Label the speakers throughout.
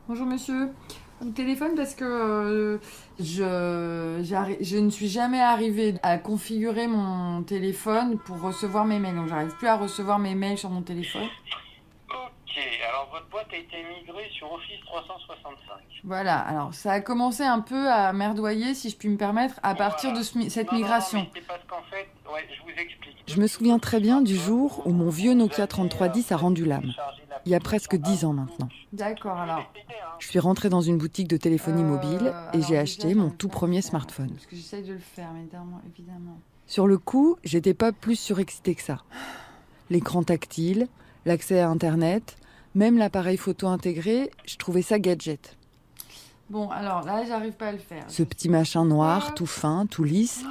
Speaker 1: Bonjour monsieur, je vous téléphone parce que je ne suis jamais arrivée à configurer mon téléphone pour recevoir mes mails. Donc j'arrive plus à recevoir mes mails sur mon téléphone.
Speaker 2: Ok, alors votre boîte a été migrée sur Office 365.
Speaker 1: Voilà, alors ça a commencé un peu à merdoyer, si je puis me permettre, à partir de cette migration.
Speaker 2: Non, mais c'est parce qu'en fait, je vous explique.
Speaker 3: Je me souviens très bien du jour où mon vieux Nokia 3310 a rendu l'âme. Il y a presque 10 ans maintenant.
Speaker 1: D'accord, alors.
Speaker 3: Je suis rentrée dans une boutique de téléphonie mobile et j'ai
Speaker 1: alors
Speaker 3: acheté
Speaker 1: déjà,
Speaker 3: mon
Speaker 1: j'arrive
Speaker 3: tout
Speaker 1: pas à
Speaker 3: premier
Speaker 1: le faire,
Speaker 3: smartphone.
Speaker 1: Parce que j'essaye de le faire, mais évidemment.
Speaker 3: Sur le coup, j'étais pas plus surexcitée que ça. L'écran tactile, l'accès à Internet, même l'appareil photo intégré, je trouvais ça gadget.
Speaker 1: Bon, alors là, j'arrive pas à le faire.
Speaker 3: Ce petit machin noir, tout fin, tout lisse,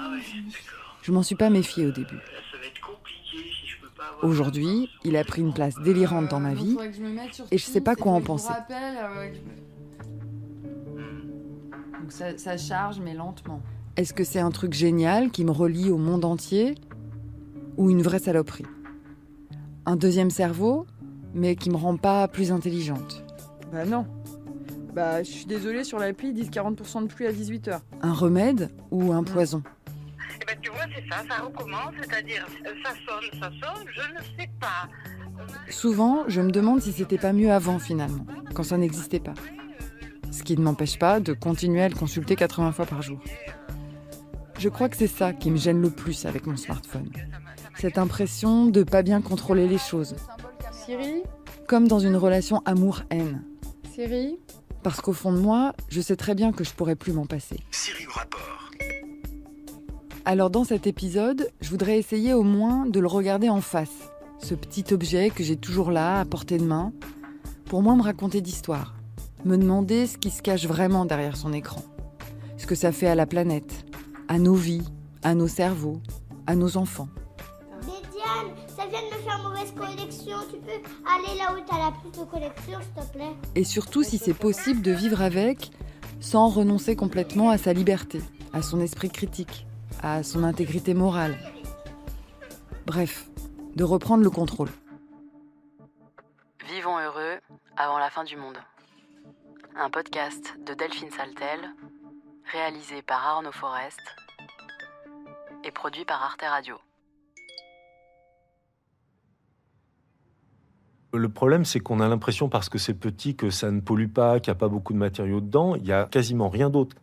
Speaker 3: je m'en suis pas méfiée au début.
Speaker 2: Ça va être compliqué si je peux pas avoir...
Speaker 3: Aujourd'hui, il a pris une place délirante dans ma
Speaker 1: donc
Speaker 3: vie
Speaker 1: faudrait que je me mette sur
Speaker 3: et je sais pas
Speaker 1: Teams,
Speaker 3: quoi en
Speaker 1: il faut que je
Speaker 3: penser.
Speaker 1: vous rappelle, Donc ça charge, mais lentement.
Speaker 3: Est-ce que c'est un truc génial qui me relie au monde entier ou une vraie saloperie ? Un deuxième cerveau, mais qui me rend pas plus intelligente.
Speaker 1: Bah non. Bah, je suis désolée, sur l'appli, ils disent 40% de pluie à 18h.
Speaker 3: Un remède ou un poison ?
Speaker 2: Eh ben, tu vois, c'est ça, ça recommence, c'est-à-dire, ça sonne, je ne sais pas.
Speaker 3: Souvent, je me demande si c'était pas mieux avant finalement, quand ça n'existait pas. Ce qui ne m'empêche pas de continuer à le consulter 80 fois par jour. Je crois que c'est ça qui me gêne le plus avec mon smartphone. Cette impression de pas bien contrôler les choses.
Speaker 1: Siri ?
Speaker 3: Comme dans une relation amour-haine.
Speaker 1: Siri ?
Speaker 3: Parce qu'au fond de moi, je sais très bien que je pourrais plus m'en passer.
Speaker 2: Siri au rapport.
Speaker 3: Alors dans cet épisode, je voudrais essayer au moins de le regarder en face. Ce petit objet que j'ai toujours là, à portée de main, pour moi me raconter d'histoires. Me demander ce qui se cache vraiment derrière son écran. Ce que ça fait à la planète, à nos vies, à nos cerveaux, à nos enfants.
Speaker 4: Diane, ça vient de me faire mauvaise connexion. Tu peux aller là où t'as la plus de connexion, s'il te plaît?
Speaker 3: Et surtout si c'est possible de vivre avec sans renoncer complètement à sa liberté, à son esprit critique, à son intégrité morale. Bref, de reprendre le contrôle.
Speaker 5: Vivons heureux avant la fin du monde. Un podcast de Delphine Saltel, réalisé par Arnaud Forest et produit par Arte Radio.
Speaker 6: Le problème, c'est qu'on a l'impression, parce que c'est petit, que ça ne pollue pas, qu'il n'y a pas beaucoup de matériaux dedans. Il n'y a quasiment rien d'autre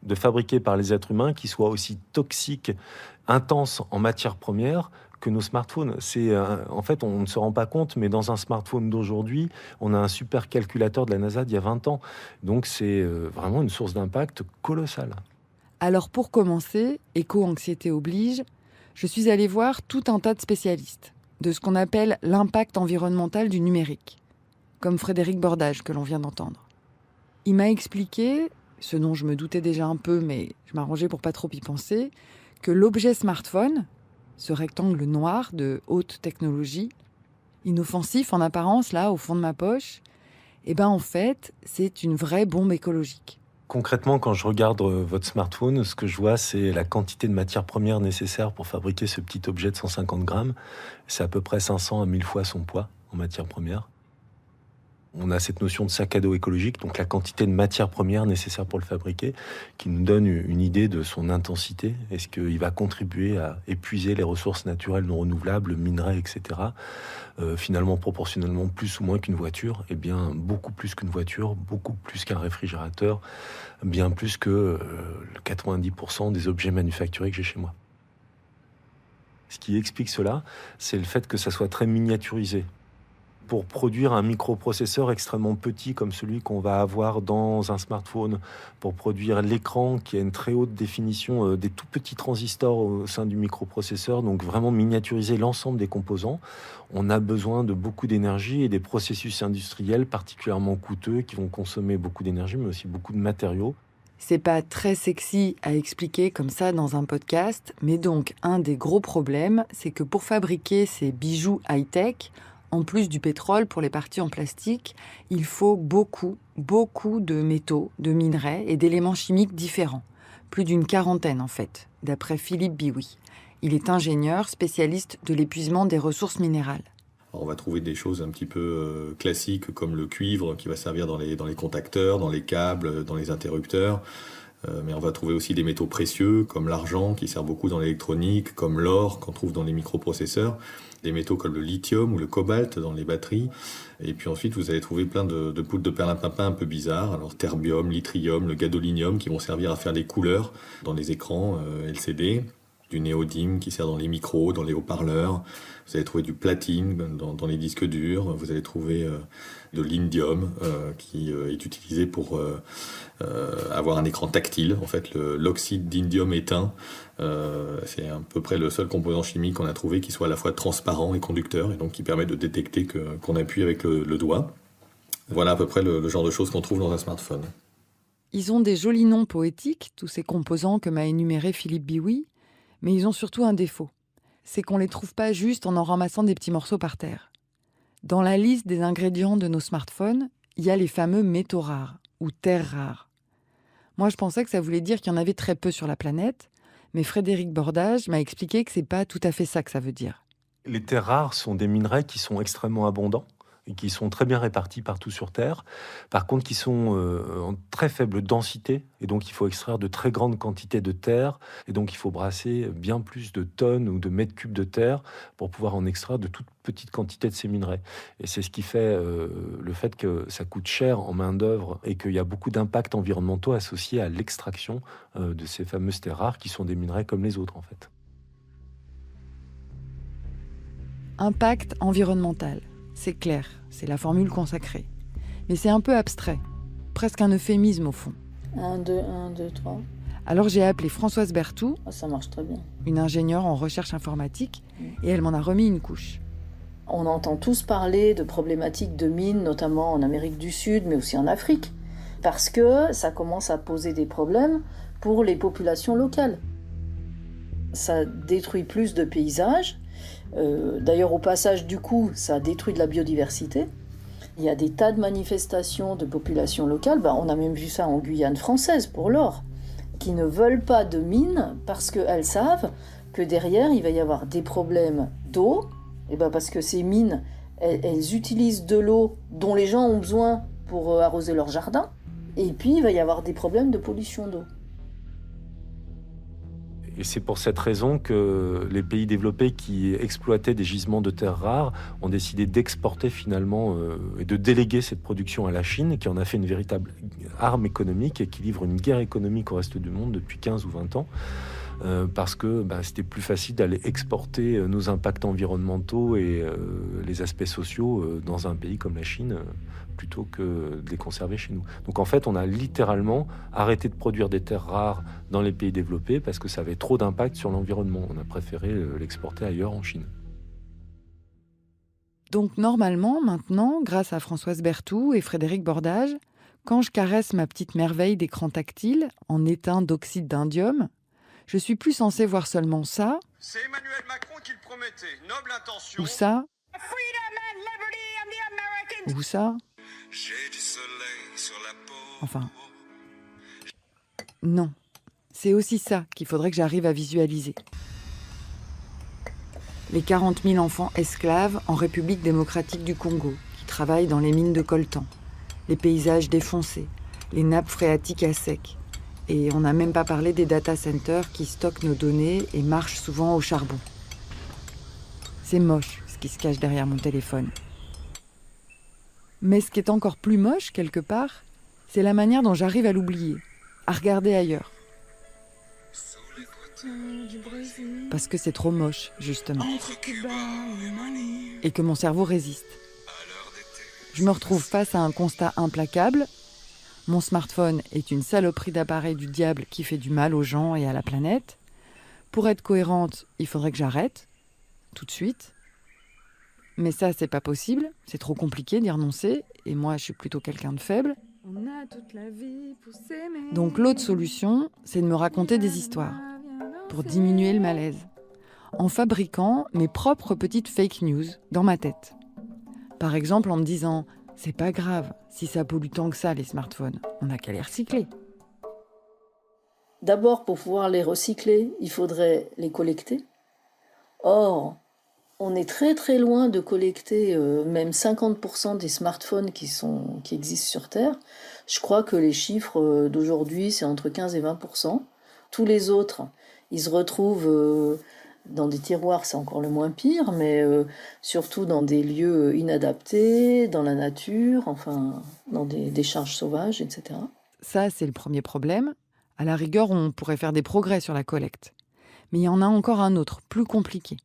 Speaker 6: de fabriqué par les êtres humains qui soit aussi toxique, intense en matière première que nos smartphones. En fait, on ne se rend pas compte, mais dans un smartphone d'aujourd'hui, on a un supercalculateur de la NASA d'il y a 20 ans. Donc c'est vraiment une source d'impact colossale.
Speaker 3: Alors pour commencer, éco-anxiété oblige, je suis allée voir tout un tas de spécialistes de ce qu'on appelle l'impact environnemental du numérique, comme Frédéric Bordage que l'on vient d'entendre. Il m'a expliqué, ce dont je me doutais déjà un peu, mais je m'arrangeais pour pas trop y penser, que l'objet smartphone, ce rectangle noir de haute technologie, inoffensif en apparence, là, au fond de ma poche, en fait, c'est une vraie bombe écologique.
Speaker 6: Concrètement, quand je regarde votre smartphone, ce que je vois, c'est la quantité de matières premières nécessaires pour fabriquer ce petit objet de 150 grammes. C'est à peu près 500 à 1000 fois son poids en matières premières. On a cette notion de sac à dos écologique, donc la quantité de matières premières nécessaires pour le fabriquer, qui nous donne une idée de son intensité. Est-ce qu'il va contribuer à épuiser les ressources naturelles non renouvelables, minerais, etc. Finalement, proportionnellement plus ou moins qu'une voiture? Eh bien, beaucoup plus qu'une voiture, beaucoup plus qu'un réfrigérateur, bien plus que 90% des objets manufacturés que j'ai chez moi. Ce qui explique cela, c'est le fait que ça soit très miniaturisé. Pour produire un microprocesseur extrêmement petit comme celui qu'on va avoir dans un smartphone, pour produire l'écran qui a une très haute définition, des tout petits transistors au sein du microprocesseur, donc vraiment miniaturiser l'ensemble des composants, on a besoin de beaucoup d'énergie et des processus industriels particulièrement coûteux qui vont consommer beaucoup d'énergie mais aussi beaucoup de matériaux.
Speaker 3: C'est pas très sexy à expliquer comme ça dans un podcast, mais donc un des gros problèmes, c'est que pour fabriquer ces bijoux high-tech, en plus du pétrole pour les parties en plastique, il faut beaucoup de métaux, de minerais et d'éléments chimiques différents. Plus d'une quarantaine en fait, d'après Philippe Biouy. Il est ingénieur, spécialiste de l'épuisement des ressources minérales.
Speaker 7: Alors, on va trouver des choses un petit peu classiques comme le cuivre qui va servir dans les contacteurs, dans les câbles, dans les interrupteurs. Mais on va trouver aussi des métaux précieux comme l'argent qui sert beaucoup dans l'électronique, comme l'or qu'on trouve dans les microprocesseurs, des métaux comme le lithium ou le cobalt dans les batteries. Et puis ensuite, vous allez trouver plein de poudres de perlimpinpin un peu bizarres. Alors terbium, l'yttrium, le gadolinium qui vont servir à faire des couleurs dans les écrans LCD. Du néodyme qui sert dans les micros, dans les haut-parleurs. Vous allez trouver du platine dans les disques durs. Vous allez trouver de l'indium qui est utilisé pour avoir un écran tactile. En fait, l'oxyde d'indium éteint, c'est à peu près le seul composant chimique qu'on a trouvé qui soit à la fois transparent et conducteur, et donc qui permet de détecter qu'on appuie avec le doigt. Voilà à peu près le genre de choses qu'on trouve dans un smartphone.
Speaker 3: Ils ont des jolis noms poétiques, tous ces composants que m'a énuméré Philippe Biouy, mais ils ont surtout un défaut. C'est qu'on ne les trouve pas juste en ramassant des petits morceaux par terre. Dans la liste des ingrédients de nos smartphones, il y a les fameux métaux rares, ou terres rares. Moi, je pensais que ça voulait dire qu'il y en avait très peu sur la planète, mais Frédéric Bordage m'a expliqué que c'est pas tout à fait ça que ça veut dire.
Speaker 6: Les terres rares sont des minerais qui sont extrêmement abondants et qui sont très bien répartis partout sur Terre. Par contre, qui sont en très faible densité, et donc il faut extraire de très grandes quantités de terre, et donc il faut brasser bien plus de tonnes ou de mètres cubes de terre pour pouvoir en extraire de toutes petites quantités de ces minerais. Et c'est ce qui fait le fait que ça coûte cher en main-d'œuvre et qu'il y a beaucoup d'impacts environnementaux associés à l'extraction de ces fameuses terres rares qui sont des minerais comme les autres en fait.
Speaker 3: Impact environnemental, c'est clair, c'est la formule consacrée. Mais c'est un peu abstrait, presque un euphémisme au fond.
Speaker 8: 1, 2, 3.
Speaker 3: Alors j'ai appelé Françoise Berthoud,
Speaker 8: Ça marche très bien.
Speaker 3: une ingénieure en recherche informatique, et elle m'en a remis une couche.
Speaker 8: On entend tous parler de problématiques de mines, notamment en Amérique du Sud, mais aussi en Afrique, parce que ça commence à poser des problèmes pour les populations locales. Ça détruit plus de paysages. D'ailleurs, au passage, du coup, ça détruit de la biodiversité. Il y a des tas de manifestations de populations locales. On a même vu ça en Guyane française pour l'or, qui ne veulent pas de mines parce qu'elles savent que derrière, il va y avoir des problèmes d'eau. Et parce que ces mines, elles utilisent de l'eau dont les gens ont besoin pour arroser leur jardin. Et puis, il va y avoir des problèmes de pollution d'eau.
Speaker 6: Et c'est pour cette raison que les pays développés qui exploitaient des gisements de terres rares ont décidé d'exporter finalement et de déléguer cette production à la Chine, qui en a fait une véritable arme économique et qui livre une guerre économique au reste du monde depuis 15 ou 20 ans. Parce que c'était plus facile d'aller exporter nos impacts environnementaux et les aspects sociaux dans un pays comme la Chine plutôt que de les conserver chez nous. Donc en fait, on a littéralement arrêté de produire des terres rares dans les pays développés parce que ça avait trop d'impact sur l'environnement. On a préféré l'exporter ailleurs en Chine.
Speaker 3: Donc normalement, maintenant, grâce à Françoise Berthoud et Frédéric Bordage, quand je caresse ma petite merveille d'écran tactile en éteint d'oxyde d'indium, je suis plus censée voir seulement ça,
Speaker 9: c'est Emmanuel Macron qui le promettait. Noble intention.
Speaker 3: ou ça, ou ça.
Speaker 9: J'ai du soleil sur la peau.
Speaker 3: Enfin, non. C'est aussi ça qu'il faudrait que j'arrive à visualiser. Les 40 000 enfants esclaves en République démocratique du Congo, qui travaillent dans les mines de coltan, les paysages défoncés, les nappes phréatiques à sec. Et on n'a même pas parlé des data centers qui stockent nos données et marchent souvent au charbon. C'est moche, ce qui se cache derrière mon téléphone. Mais ce qui est encore plus moche, quelque part, c'est la manière dont j'arrive à l'oublier, à regarder ailleurs. Parce que c'est trop moche, justement. Et que mon cerveau résiste. Je me retrouve face à un constat implacable. Mon smartphone est une saloperie d'appareil du diable qui fait du mal aux gens et à la planète. Pour être cohérente, il faudrait que j'arrête, tout de suite. Mais ça, c'est pas possible, c'est trop compliqué d'y renoncer, et moi, je suis plutôt quelqu'un de faible. Donc l'autre solution, c'est de me raconter des histoires, pour diminuer le malaise, en fabriquant mes propres petites fake news dans ma tête. Par exemple, en me disant « c'est pas grave, si ça pollue tant que ça, les smartphones, on n'a qu'à les recycler ».
Speaker 8: D'abord, pour pouvoir les recycler, il faudrait les collecter. Or, On est très très loin de collecter même 50% des smartphones qui existent sur Terre. Je crois que les chiffres d'aujourd'hui, c'est entre 15 et 20%. Tous les autres, ils se retrouvent dans des tiroirs, c'est encore le moins pire, mais surtout dans des lieux inadaptés, dans la nature, enfin dans des décharges sauvages, etc.
Speaker 3: Ça, c'est le premier problème. À la rigueur, on pourrait faire des progrès sur la collecte. Mais il y en a encore un autre, plus compliqué.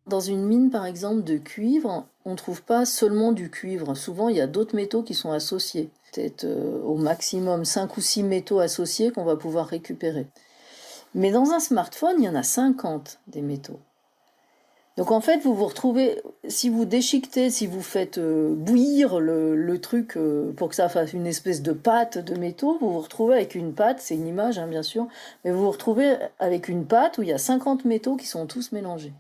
Speaker 8: Dans une mine, par exemple, de cuivre, on ne trouve pas seulement du cuivre. Souvent, il y a d'autres métaux qui sont associés. Peut-être au maximum 5 ou 6 métaux associés qu'on va pouvoir récupérer. Mais dans un smartphone, il y en a 50 des métaux. Donc en fait, vous vous retrouvez, si vous déchiquetez, si vous faites bouillir le truc pour que ça fasse une espèce de pâte de métaux, vous vous retrouvez avec une pâte, c'est une image bien sûr, mais vous vous retrouvez avec une pâte où il y a 50 métaux qui sont tous mélangés.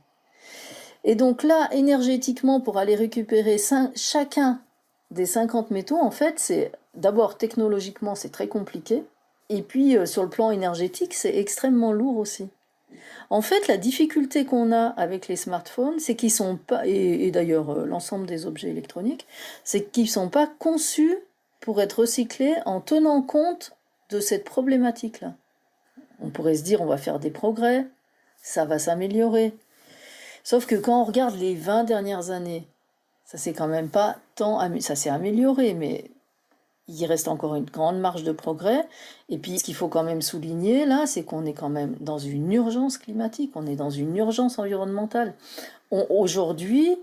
Speaker 8: Et donc là, énergétiquement, pour aller récupérer chacun des 50 métaux, en fait, c'est d'abord technologiquement, c'est très compliqué. Et puis, sur le plan énergétique, c'est extrêmement lourd aussi. En fait, la difficulté qu'on a avec les smartphones, c'est qu'ils sont pas, et d'ailleurs l'ensemble des objets électroniques, c'est qu'ils ne sont pas conçus pour être recyclés en tenant compte de cette problématique-là. On pourrait se dire, on va faire des progrès, ça va s'améliorer. Sauf que quand on regarde les 20 dernières années, ça s'est quand même pas tant... Ça s'est amélioré, mais il reste encore une grande marge de progrès. Et puis, ce qu'il faut quand même souligner, là, c'est qu'on est quand même dans une urgence climatique, on est dans une urgence environnementale. Aujourd'hui,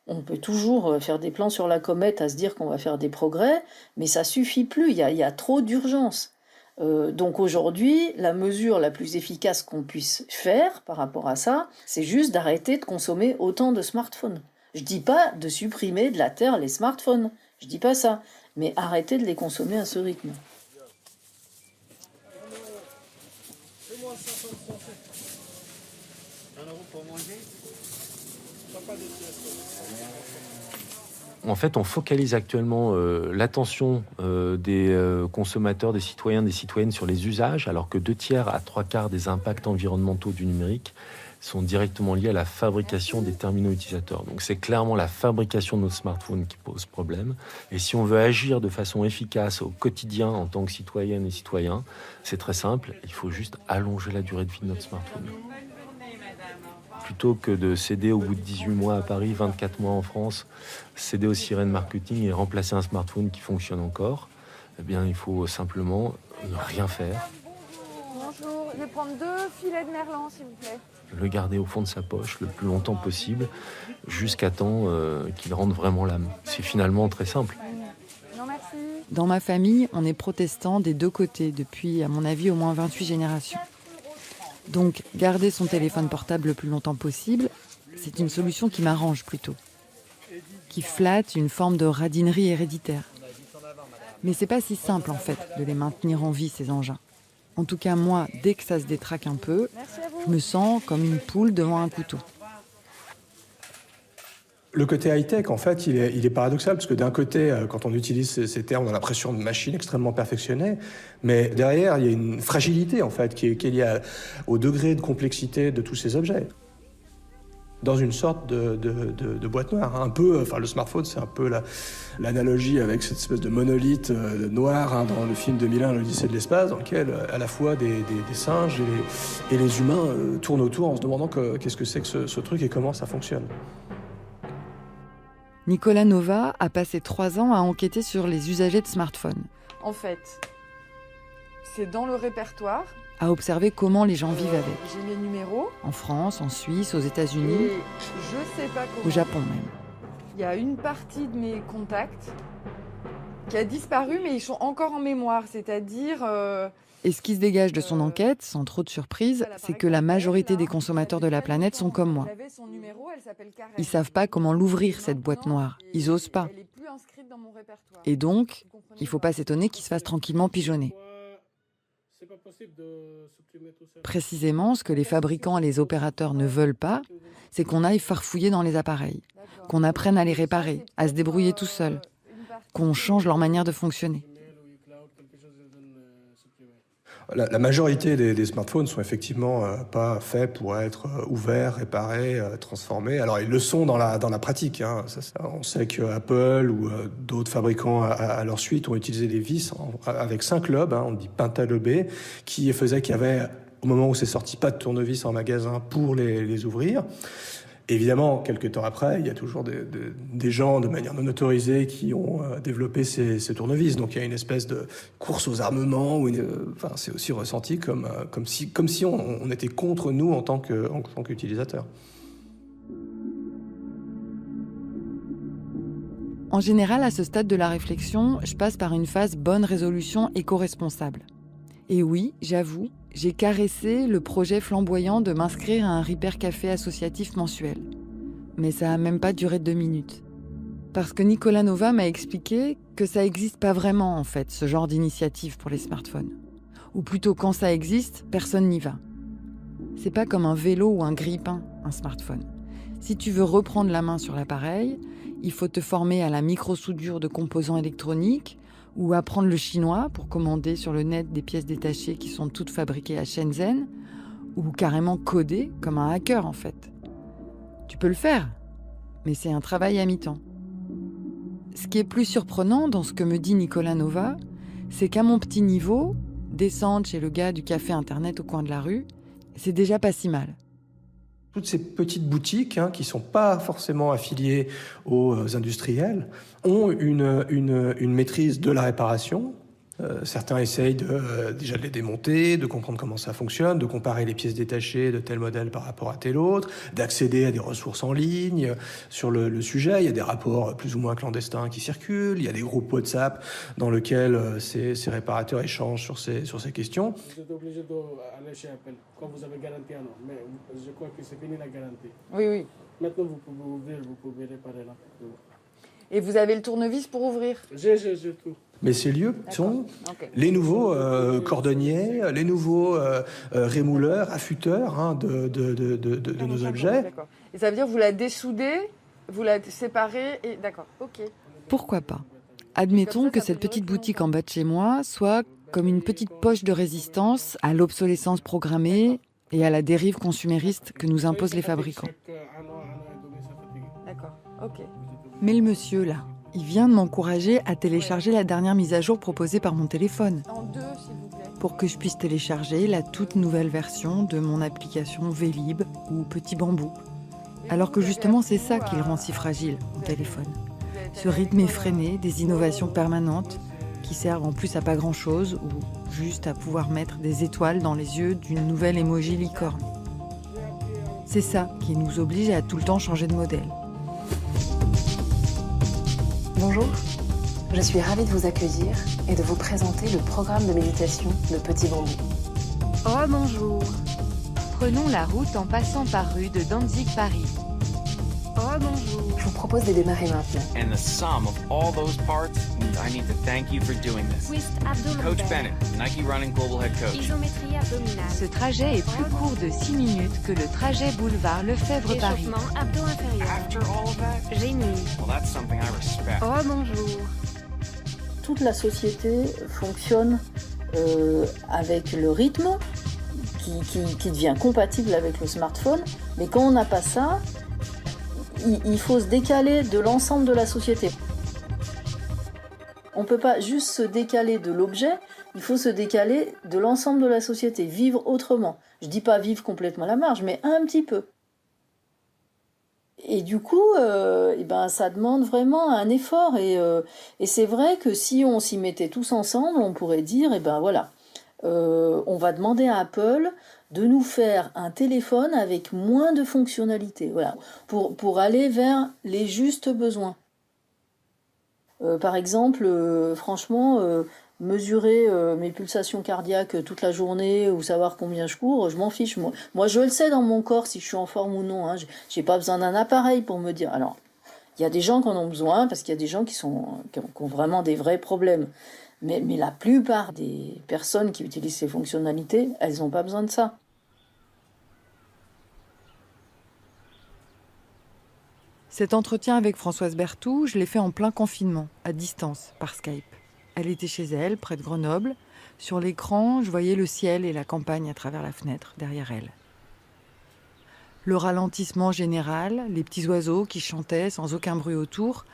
Speaker 8: on peut toujours faire des plans sur la comète à se dire qu'on va faire des progrès, mais ça suffit plus, il y a trop d'urgence. Donc aujourd'hui, la mesure la plus efficace qu'on puisse faire par rapport à ça, c'est juste d'arrêter de consommer autant de smartphones. Je dis pas de supprimer de la Terre les smartphones, je dis pas ça, mais arrêter de les consommer à ce rythme.
Speaker 6: En fait, on focalise actuellement l'attention des consommateurs, des citoyens, des citoyennes sur les usages, alors que 2/3 à 3/4 des impacts environnementaux du numérique sont directement liés à la fabrication des terminaux utilisateurs. Donc c'est clairement la fabrication de nos smartphones qui pose problème. Et si on veut agir de façon efficace au quotidien en tant que citoyenne et citoyen, c'est très simple, il faut juste allonger la durée de vie de notre smartphone. Plutôt que de céder au bout de 18 mois à Paris, 24 mois en France, céder aux sirènes marketing et remplacer un smartphone qui fonctionne encore, eh bien, il faut simplement ne rien faire.
Speaker 10: Bonjour, je vais prendre 2 filets de merlan, s'il vous plaît.
Speaker 6: Le garder au fond de sa poche le plus longtemps possible, jusqu'à temps qu'il rende vraiment l'âme. C'est finalement très simple.
Speaker 10: Non, merci.
Speaker 3: Dans ma famille, on est protestant des deux côtés depuis, à mon avis, au moins 28 générations. Donc, garder son téléphone portable le plus longtemps possible, c'est une solution qui m'arrange plutôt, qui flatte une forme de radinerie héréditaire. Mais c'est pas si simple, en fait, de les maintenir en vie, ces engins. En tout cas, moi, dès que ça se détraque un peu, je me sens comme une poule devant un couteau.
Speaker 11: Le côté high-tech, en fait, il est paradoxal, parce que d'un côté, quand on utilise ces termes, on a l'impression de machines extrêmement perfectionnées, mais derrière, il y a une fragilité, en fait, qui est liée au degré de complexité de tous ces objets. Dans une sorte de boîte noire, un peu, enfin le smartphone, c'est un peu l'analogie avec cette espèce de monolithe noir dans le film 2001, l'Odyssée de l'espace, dans lequel à la fois des singes et les humains tournent autour en se demandant qu'est-ce que c'est que ce truc et comment ça fonctionne.
Speaker 3: Nicolas Nova a passé 3 ans à enquêter sur les usagers de smartphones,
Speaker 1: En fait, c'est dans le répertoire.
Speaker 3: à observer comment les gens vivent avec,
Speaker 1: J'ai les numéros.
Speaker 3: en France, en Suisse, aux États-Unis,
Speaker 1: Et je sais pas comment.
Speaker 3: au Japon même.
Speaker 1: Il y a une partie de mes contacts qui a disparu, mais ils sont encore en mémoire. C'est-à-dire...
Speaker 3: Et ce qui se dégage de son enquête, sans trop de surprise, c'est que la majorité des consommateurs de la planète sont comme moi.
Speaker 1: J'avais son numéro, elle s'appelle Karen.
Speaker 3: Ils savent pas comment l'ouvrir, cette boîte noire. Ils osent pas.
Speaker 1: Elle est plus inscrite dans mon répertoire.
Speaker 3: Et donc,
Speaker 1: Vous comprenez
Speaker 3: il faut pas s'étonner qu'ils se fassent tranquillement pigeonner. Précisément, ce que les fabricants et les opérateurs ne veulent pas, c'est qu'on aille farfouiller dans les appareils, qu'on apprenne à les réparer, à se débrouiller tout seul, qu'on change leur manière de fonctionner.
Speaker 11: La majorité des smartphones sont effectivement pas faits pour être ouverts, réparés, transformés. Alors ils le sont dans la pratique. Hein. On sait que Apple ou d'autres fabricants à leur suite ont utilisé des vis avec 5 lobes, hein, on dit pentalobés, qui faisaient qu'il y avait, au moment où c'est sorti, pas de tournevis en magasin pour les ouvrir. Évidemment, quelques temps après, il y a toujours des gens de manière non autorisée qui ont développé ces tournevis. Donc il y a une espèce de course aux armements. C'est aussi ressenti comme si on était contre nous en tant qu'utilisateurs.
Speaker 3: En général, à ce stade de la réflexion, je passe par une phase bonne résolution éco-responsable. Et oui, j'avoue, j'ai caressé le projet flamboyant de m'inscrire à un Repair Café associatif mensuel. Mais ça n'a même pas duré 2 minutes. Parce que Nicolas Nova m'a expliqué que ça n'existe pas vraiment, en fait, ce genre d'initiative pour les smartphones. Ou plutôt, quand ça existe, personne n'y va. C'est pas comme un vélo ou un grille-pain, un smartphone. Si tu veux reprendre la main sur l'appareil, il faut te former à la micro-soudure de composants électroniques, ou apprendre le chinois pour commander sur le net des pièces détachées qui sont toutes fabriquées à Shenzhen, ou carrément coder comme un hacker en fait. Tu peux le faire, mais c'est un travail à mi-temps. Ce qui est plus surprenant dans ce que me dit Nicolas Nova, c'est qu'à mon petit niveau, descendre chez le gars du café internet au coin de la rue, c'est déjà pas si mal.
Speaker 11: Toutes ces petites boutiques qui ne sont pas forcément affiliées aux industriels ont une maîtrise de la réparation. Certains essayent déjà de les démonter, de comprendre comment ça fonctionne, de comparer les pièces détachées de tel modèle par rapport à tel autre, d'accéder à des ressources en ligne sur le sujet. Il y a des rapports plus ou moins clandestins qui circulent, il y a des groupes WhatsApp dans lesquels ces réparateurs échangent sur ces questions.
Speaker 12: Vous êtes obligé d'aller chez Apple quand vous avez garanti un an, mais je crois que c'est fini la garantie.
Speaker 1: Oui.
Speaker 12: Maintenant, vous pouvez ouvrir, vous pouvez réparer là.
Speaker 1: Et vous avez le tournevis pour ouvrir ?
Speaker 12: J'ai tout.
Speaker 11: Mais ces lieux sont les nouveaux cordonniers, les nouveaux rémouleurs, affûteurs de nos objets.
Speaker 1: D'accord. Et ça veut dire que vous la dessoudez, vous la séparez, et d'accord, ok.
Speaker 3: Pourquoi pas ? Admettons que cette petite boutique en bas de chez moi soit comme une petite poche de résistance à l'obsolescence programmée et à la dérive consumériste que nous imposent les fabricants.
Speaker 1: D'accord, ok.
Speaker 3: Mais le monsieur, là, il vient de m'encourager à télécharger la dernière mise à jour proposée par mon téléphone.
Speaker 1: En 2, s'il vous plaît.
Speaker 3: Pour que je puisse télécharger la toute nouvelle version de mon application Vélib ou Petit Bambou. Alors que justement, c'est ça qui le rend si fragile, mon téléphone. Ce rythme effréné des innovations permanentes qui servent en plus à pas grand-chose ou juste à pouvoir mettre des étoiles dans les yeux d'une nouvelle emoji licorne. C'est ça qui nous oblige à tout le temps changer de modèle.
Speaker 5: Bonjour, je suis ravie de vous accueillir et de vous présenter le programme de méditation de Petit Bambou.
Speaker 13: Oh bonjour. Prenons la route en passant par rue de Danzig, Paris. Oh bonjour.
Speaker 5: Je vous propose de démarrer maintenant.
Speaker 14: And the sum of all those parts, I need to thank you for doing this. Coach Bennett, Nike Running Global Head Coach.
Speaker 13: Isométrie abdominale. Ce trajet est plus court de 6 minutes que le trajet boulevard Lefebvre-Paris.
Speaker 10: Échauffement abdos inférieur.
Speaker 14: After all of that?
Speaker 13: Génie.
Speaker 14: Well, that's something I respect.
Speaker 13: Oh bonjour.
Speaker 8: Toute la société fonctionne avec le rythme qui devient compatible avec le smartphone. Mais quand on n'a pas ça, il faut se décaler de l'ensemble de la société. On ne peut pas juste se décaler de l'objet, il faut se décaler de l'ensemble de la société, vivre autrement. Je ne dis pas vivre complètement à la marge, mais un petit peu. Et du coup, ça demande vraiment un effort. Et c'est vrai que si on s'y mettait tous ensemble, on pourrait dire, on va demander à Apple de nous faire un téléphone avec moins de fonctionnalités, pour aller vers les justes besoins. Par exemple, mesurer mes pulsations cardiaques toute la journée ou savoir combien je cours, je m'en fiche. Moi, je le sais dans mon corps si je suis en forme ou non. J'ai pas besoin d'un appareil pour me dire. Alors, il y a des gens qui en ont besoin parce qu'il y a des gens qui ont vraiment des vrais problèmes. Mais la plupart des personnes qui utilisent ces fonctionnalités, elles n'ont pas besoin de ça.
Speaker 3: Cet entretien avec Françoise Berthoud, je l'ai fait en plein confinement, à distance, par Skype. Elle était chez elle, près de Grenoble. Sur l'écran, je voyais le ciel et la campagne à travers la fenêtre, derrière elle. Le ralentissement général, les petits oiseaux qui chantaient sans aucun bruit autour.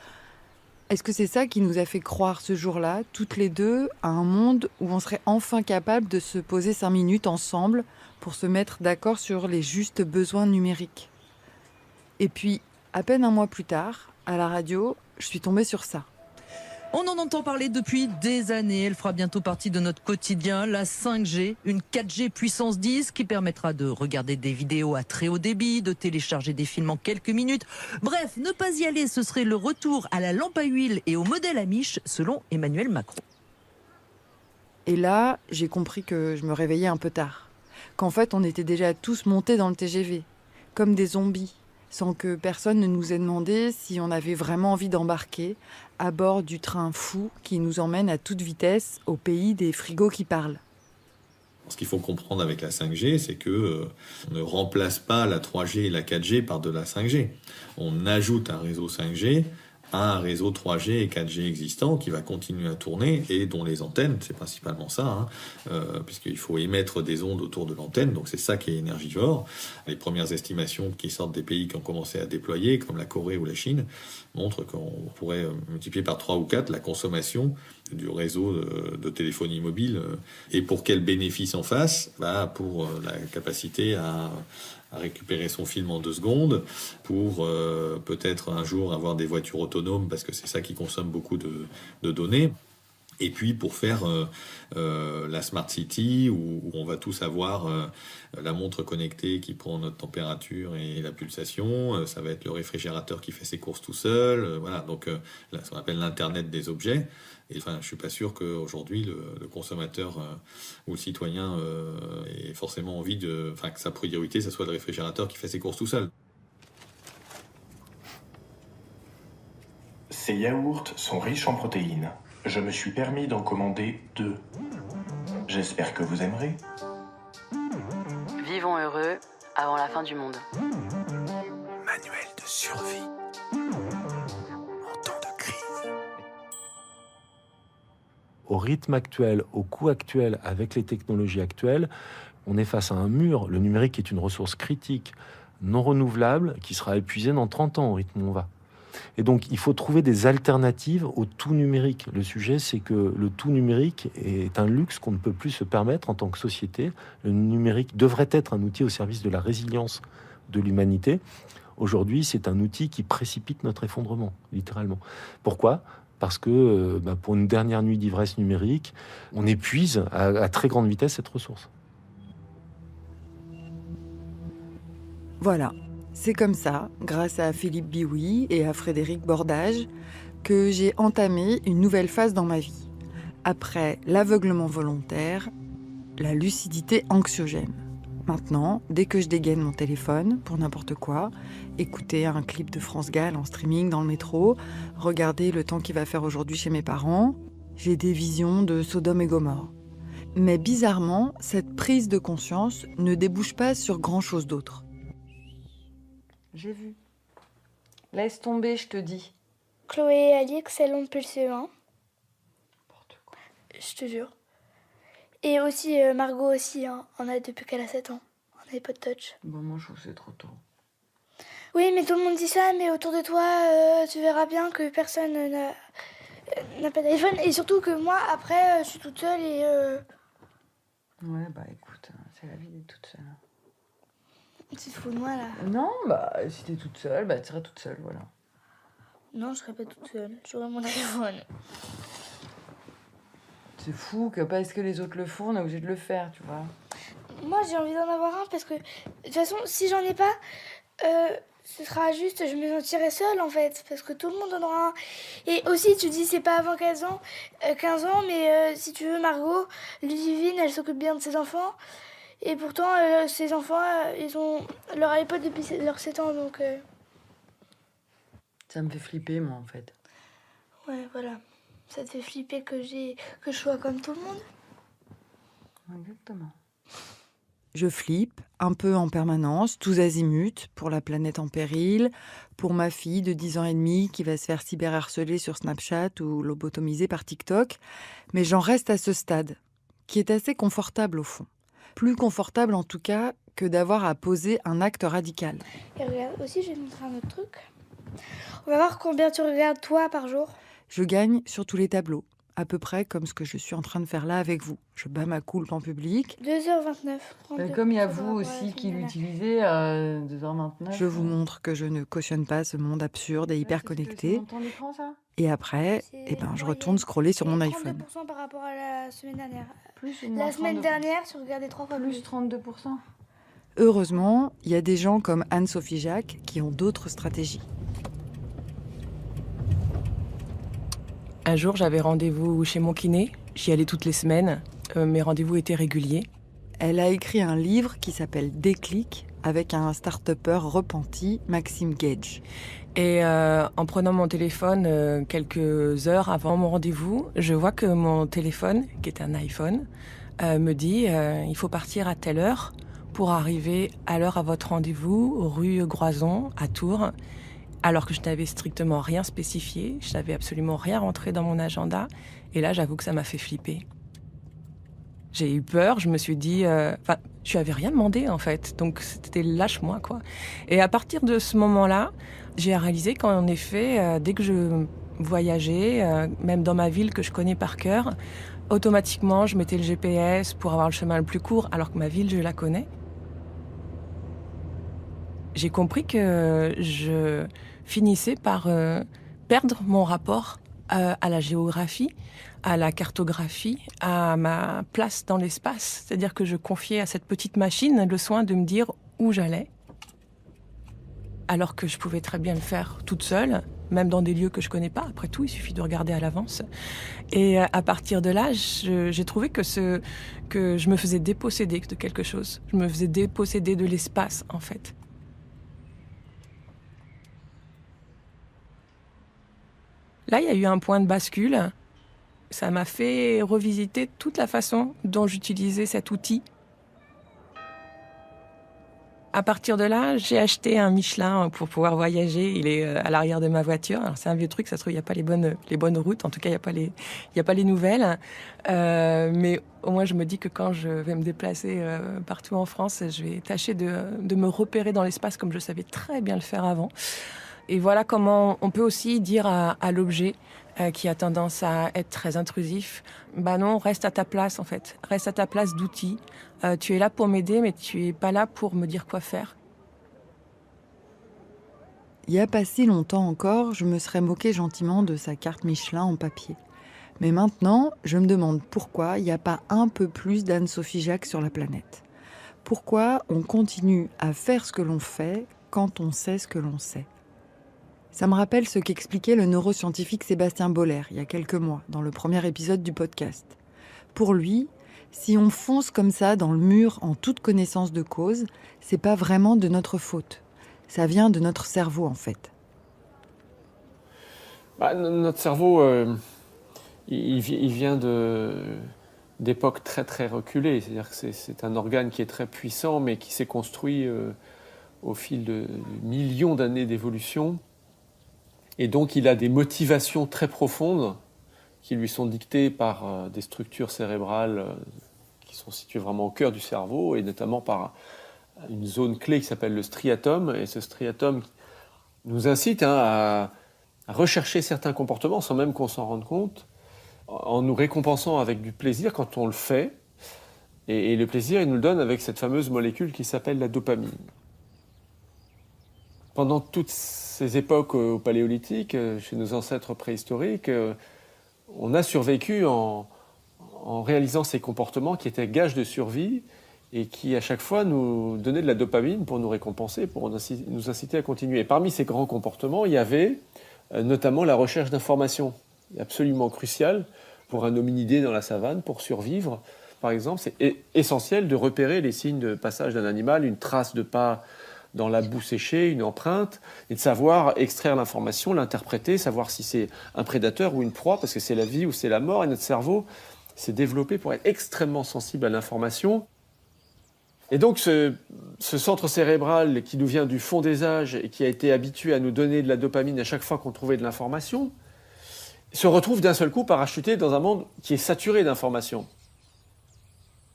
Speaker 3: Est-ce que c'est ça qui nous a fait croire ce jour-là, toutes les deux, à un monde où on serait enfin capable de se poser 5 minutes ensemble pour se mettre d'accord sur les justes besoins numériques? Et puis, à peine un mois plus tard, à la radio, je suis tombée sur ça.
Speaker 15: On en entend parler depuis des années. Elle fera bientôt partie de notre quotidien. La 5G, une 4G puissance 10 qui permettra de regarder des vidéos à très haut débit, de télécharger des films en quelques minutes. Bref, ne pas y aller, ce serait le retour à la lampe à huile et au modèle Amish, selon Emmanuel Macron.
Speaker 3: Et là, j'ai compris que je me réveillais un peu tard. Qu'en fait, on était déjà tous montés dans le TGV, comme des zombies, sans que personne ne nous ait demandé si on avait vraiment envie d'embarquer à bord du train fou qui nous emmène à toute vitesse au pays des frigos qui parlent.
Speaker 7: Ce qu'il faut comprendre avec la 5G, c'est que on ne remplace pas la 3G et la 4G par de la 5G. On ajoute un réseau 5G à un réseau 3G et 4G existant qui va continuer à tourner et dont les antennes, c'est principalement ça, puisqu'il faut émettre des ondes autour de l'antenne, donc c'est ça qui est énergivore. Les premières estimations qui sortent des pays qui ont commencé à déployer, comme la Corée ou la Chine, montrent qu'on pourrait multiplier par 3 ou 4 la consommation du réseau de téléphonie mobile. Et pour quel bénéfice en face? Pour la capacité à récupérer son film en 2 secondes, pour peut-être un jour avoir des voitures autonomes, parce que c'est ça qui consomme beaucoup de données. Et puis pour faire la Smart City, où on va tous avoir la montre connectée qui prend notre température et la pulsation, ça va être le réfrigérateur qui fait ses courses tout seul, voilà, donc ce qu'on appelle l'Internet des objets. Et enfin, je suis pas sûr qu'aujourd'hui le consommateur ou le citoyen ait forcément envie que sa priorité, ça soit le réfrigérateur qui fait ses courses tout seul.
Speaker 16: Ces yaourts sont riches en protéines. Je me suis permis d'en commander 2. J'espère que vous aimerez.
Speaker 5: Vivons heureux avant la fin du monde.
Speaker 9: Manuel de survie. En temps de crise.
Speaker 6: Au rythme actuel, au coût actuel, avec les technologies actuelles, on est face à un mur. Le numérique est une ressource critique, non renouvelable, qui sera épuisée dans 30 ans au rythme où on va. Et donc, il faut trouver des alternatives au tout numérique. Le sujet, c'est que le tout numérique est un luxe qu'on ne peut plus se permettre en tant que société. Le numérique devrait être un outil au service de la résilience de l'humanité. Aujourd'hui, c'est un outil qui précipite notre effondrement, littéralement. Pourquoi ? Parce que pour une dernière nuit d'ivresse numérique, on épuise à très grande vitesse cette ressource.
Speaker 3: Voilà. C'est comme ça, grâce à Philippe Bioui et à Frédéric Bordage, que j'ai entamé une nouvelle phase dans ma vie. Après l'aveuglement volontaire, la lucidité anxiogène. Maintenant, dès que je dégaine mon téléphone, pour n'importe quoi, écouter un clip de France Gall en streaming dans le métro, regarder le temps qu'il va faire aujourd'hui chez mes parents, j'ai des visions de Sodome et Gomorrhe. Mais bizarrement, cette prise de conscience ne débouche pas sur grand-chose d'autre. J'ai vu. Laisse tomber, je te dis.
Speaker 4: Chloé et Alix, elles ont plus le CE1.
Speaker 3: N'importe quoi.
Speaker 4: Je te jure. Et aussi, Margot aussi, hein, on a depuis qu'elle a 7 ans. On n'avait pas de touch.
Speaker 3: Bon, moi, je trouve que c'est trop tôt.
Speaker 4: Oui, mais tout le monde dit ça, mais autour de toi, tu verras bien que personne n'a pas d'iPhone. Et surtout que moi, après, je suis toute seule et...
Speaker 3: Ouais, écoute, c'est la vie d'être toute seule.
Speaker 4: Tu te fous de moi, là?
Speaker 3: Non, si t'es toute seule, tu serais toute seule, voilà.
Speaker 4: Non, je serais pas toute seule. J'aurais mon iPhone.
Speaker 3: C'est fou que parce que les autres le font, on est obligé de le faire, tu vois.
Speaker 4: Moi, j'ai envie d'en avoir un parce que, de toute façon, si j'en ai pas, ce sera juste, je me sentirai seule, en fait. Parce que tout le monde en aura un. Et aussi, tu dis, c'est pas avant 15 ans, mais si tu veux, Margot, Ludivine, elle s'occupe bien de ses enfants. Et pourtant, ces enfants, ils ont leur iPod depuis leurs 7 ans, donc...
Speaker 3: Ça me fait flipper, moi, en fait.
Speaker 4: Ouais, voilà. Ça te fait flipper que je sois comme tout le monde?
Speaker 3: Exactement. Je flippe, un peu en permanence, tous azimuts, pour la planète en péril, pour ma fille de 10 ans et demi qui va se faire cyberharceler sur Snapchat ou lobotomiser par TikTok. Mais j'en reste à ce stade, qui est assez confortable au fond. Plus confortable en tout cas que d'avoir à poser un acte radical.
Speaker 4: Et regarde, aussi je vais te montrer un autre truc. On va voir combien tu regardes toi par jour.
Speaker 3: Je gagne sur tous les tableaux, à peu près comme ce que je suis en train de faire là avec vous. Je bats ma coulpe en public.
Speaker 4: 2h29.
Speaker 1: Comme il y a vous aussi qui l'utilisez, 2h29.
Speaker 3: Je vous montre que je ne cautionne pas ce monde absurde et hyper connecté.
Speaker 1: C'est ton écran, ça ?
Speaker 3: Et après, je retourne scroller sur mon iPhone.
Speaker 4: 32% par rapport à la semaine dernière.
Speaker 1: Plus
Speaker 4: la semaine dernière, tu regardais 3 fois plus.
Speaker 1: 32%.
Speaker 3: Heureusement, il y a des gens comme Anne-Sophie Jacques qui ont d'autres stratégies.
Speaker 17: Un jour, j'avais rendez-vous chez mon kiné. J'y allais toutes les semaines. Mes rendez-vous étaient réguliers.
Speaker 3: Elle a écrit un livre qui s'appelle Déclic avec un start-upper repenti, Maxime Gage.
Speaker 17: Et en prenant mon téléphone quelques heures avant mon rendez-vous, je vois que mon téléphone, qui est un iPhone, me dit il faut partir à telle heure pour arriver à l'heure à votre rendez-vous, rue Groison, à Tours, alors que je n'avais strictement rien spécifié, je n'avais absolument rien rentré dans mon agenda, et là j'avoue que ça m'a fait flipper. J'ai eu peur, je me suis dit... je n'avais rien demandé en fait, donc c'était lâche-moi quoi. Et à partir de ce moment-là, j'ai réalisé qu'en effet, dès que je voyageais, même dans ma ville que je connais par cœur, automatiquement je mettais le GPS pour avoir le chemin le plus court, alors que ma ville je la connais. J'ai compris que je finissais par perdre mon rapport à la géographie, à la cartographie, à ma place dans l'espace. C'est-à-dire que je confiais à cette petite machine le soin de me dire où j'allais, alors que je pouvais très bien le faire toute seule, même dans des lieux que je connais pas. Après tout, il suffit de regarder à l'avance. Et à partir de là, j'ai trouvé que je me faisais déposséder de quelque chose. Je me faisais déposséder de l'espace, en fait. Là, il y a eu un point de bascule. Ça m'a fait revisiter toute la façon dont j'utilisais cet outil. À partir de là, j'ai acheté un Michelin pour pouvoir voyager. Il est à l'arrière de ma voiture. Alors, c'est un vieux truc, ça se trouve, il n'y a pas les bonnes routes. En tout cas, il n'y a pas les nouvelles. Mais au moins, je me dis que quand je vais me déplacer partout en France, je vais tâcher de me repérer dans l'espace comme je savais très bien le faire avant. Et voilà comment on peut aussi dire à l'objet qui a tendance à être très intrusif, bah non, reste à ta place en fait, reste à ta place d'outil. Tu es là pour m'aider, mais tu es pas là pour me dire quoi faire.
Speaker 3: Il n'y a pas si longtemps encore, je me serais moqué gentiment de sa carte Michelin en papier. Mais maintenant, je me demande pourquoi il n'y a pas un peu plus d'Anne-Sophie Jacques sur la planète. Pourquoi on continue à faire ce que l'on fait quand on sait ce que l'on sait. Ça me rappelle ce qu'expliquait le neuroscientifique Sébastien Boller il y a quelques mois, dans le premier épisode du podcast. Pour lui, si on fonce comme ça dans le mur en toute connaissance de cause, c'est pas vraiment de notre faute. Ça vient de notre cerveau, en fait.
Speaker 18: Notre cerveau, il vient d'époques très très reculées. C'est-à-dire que c'est un organe qui est très puissant, mais qui s'est construit au fil de millions d'années d'évolution. Et donc, il a des motivations très profondes qui lui sont dictées par des structures cérébrales qui sont situées vraiment au cœur du cerveau, et notamment par une zone clé qui s'appelle le striatum. Et ce striatum nous incite à rechercher certains comportements sans même qu'on s'en rende compte, en nous récompensant avec du plaisir quand on le fait. Et le plaisir, il nous le donne avec cette fameuse molécule qui s'appelle la dopamine. Pendant toutes ces époques au Paléolithique, chez nos ancêtres préhistoriques, on a survécu en réalisant ces comportements qui étaient gages de survie et qui, à chaque fois, nous donnaient de la dopamine pour nous récompenser, pour nous inciter à continuer. Et parmi ces grands comportements, il y avait notamment la recherche d'informations, absolument cruciale pour un hominidé dans la savane, pour survivre. Par exemple, c'est essentiel de repérer les signes de passage d'un animal, une trace de pas dans la boue séchée, une empreinte, et de savoir extraire l'information, l'interpréter, savoir si c'est un prédateur ou une proie, parce que c'est la vie ou c'est la mort, et notre cerveau s'est développé pour être extrêmement sensible à l'information. Et donc ce centre cérébral qui nous vient du fond des âges et qui a été habitué à nous donner de la dopamine à chaque fois qu'on trouvait de l'information, se retrouve d'un seul coup parachuté dans un monde qui est saturé d'informations.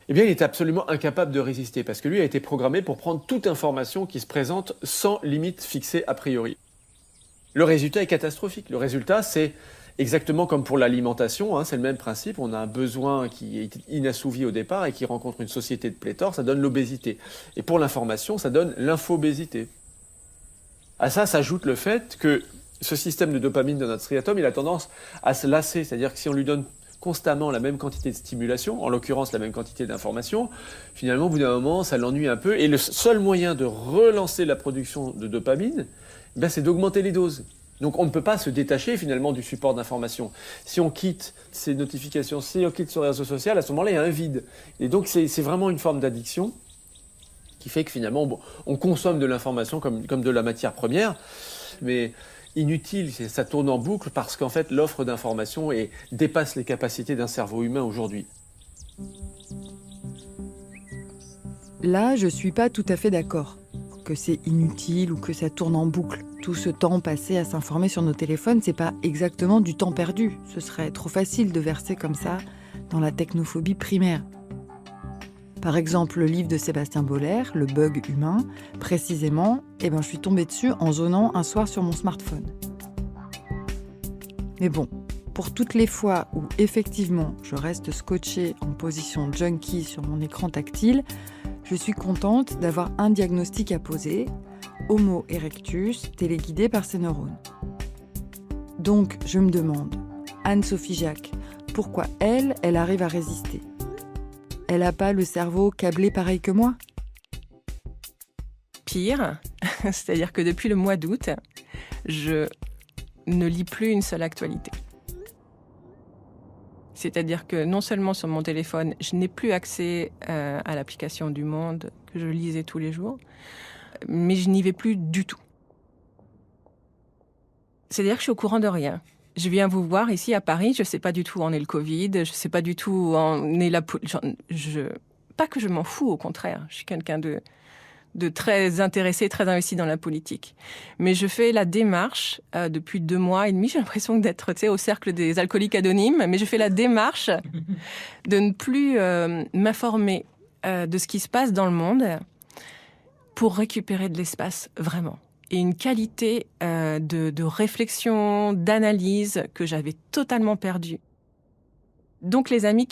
Speaker 18: Eh bien, il est absolument incapable de résister parce que lui a été programmé pour prendre toute information qui se présente sans limite fixée a priori. Le résultat est catastrophique. Le résultat, c'est exactement comme pour l'alimentation, c'est le même principe. On a un besoin qui est inassouvi au départ et qui rencontre une société de pléthore, ça donne l'obésité. Et pour l'information, ça donne l'infobésité. À ça s'ajoute le fait que ce système de dopamine de notre striatum, il a tendance à se lasser. C'est-à-dire que si on lui donne constamment la même quantité de stimulation, en l'occurrence la même quantité d'information, finalement, au bout d'un moment, ça l'ennuie un peu. Et le seul moyen de relancer la production de dopamine, c'est d'augmenter les doses. Donc on ne peut pas se détacher finalement du support d'information. Si on quitte ces notifications, si on quitte ce réseau social, à ce moment-là, il y a un vide. Et donc c'est vraiment une forme d'addiction qui fait que finalement, on consomme de l'information comme de la matière première, mais inutile, ça tourne en boucle parce qu'en fait l'offre d'information dépasse les capacités d'un cerveau humain aujourd'hui.
Speaker 3: Là, je suis pas tout à fait d'accord. Que c'est inutile ou que ça tourne en boucle. Tout ce temps passé à s'informer sur nos téléphones, c'est pas exactement du temps perdu. Ce serait trop facile de verser comme ça dans la technophobie primaire. Par exemple, le livre de Sébastien Boller, Le bug humain, précisément, je suis tombée dessus en zonant un soir sur mon smartphone. Mais bon, pour toutes les fois où effectivement je reste scotchée en position junkie sur mon écran tactile, je suis contente d'avoir un diagnostic à poser, Homo erectus, téléguidé par ses neurones. Donc, je me demande, Anne-Sophie Jacques, pourquoi elle arrive à résister ? Elle n'a pas le cerveau câblé pareil que moi ?
Speaker 17: Pire, c'est-à-dire que depuis le mois d'août, je ne lis plus une seule actualité. C'est-à-dire que non seulement sur mon téléphone, je n'ai plus accès à l'application du Monde que je lisais tous les jours, mais je n'y vais plus du tout. C'est-à-dire que je suis au courant de rien. Je viens vous voir ici à Paris, je ne sais pas du tout où en est le Covid, je ne sais pas du tout où en est la... Pas que je m'en fous, au contraire. Je suis quelqu'un de très intéressé, très investi dans la politique. Mais je fais la démarche depuis 2 mois et demi, j'ai l'impression d'être au cercle des alcooliques anonymes, mais je fais la démarche de ne plus m'informer de ce qui se passe dans le monde pour récupérer de l'espace, vraiment. Et une qualité de réflexion, d'analyse que j'avais totalement perdue. Donc les amis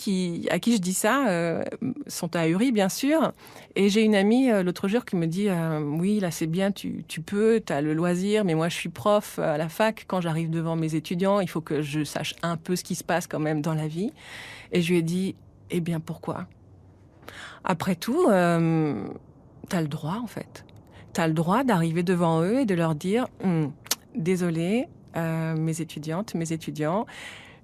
Speaker 17: à qui je dis ça sont ahuris, bien sûr. Et j'ai une amie l'autre jour qui me dit oui, là c'est bien, tu peux, tu as le loisir, mais moi je suis prof à la fac. Quand j'arrive devant mes étudiants, il faut que je sache un peu ce qui se passe quand même dans la vie. Et je lui ai dit, eh bien pourquoi ? Après tout, t'as le droit en fait. T'as le droit d'arriver devant eux et de leur dire désolé, mes étudiantes, mes étudiants,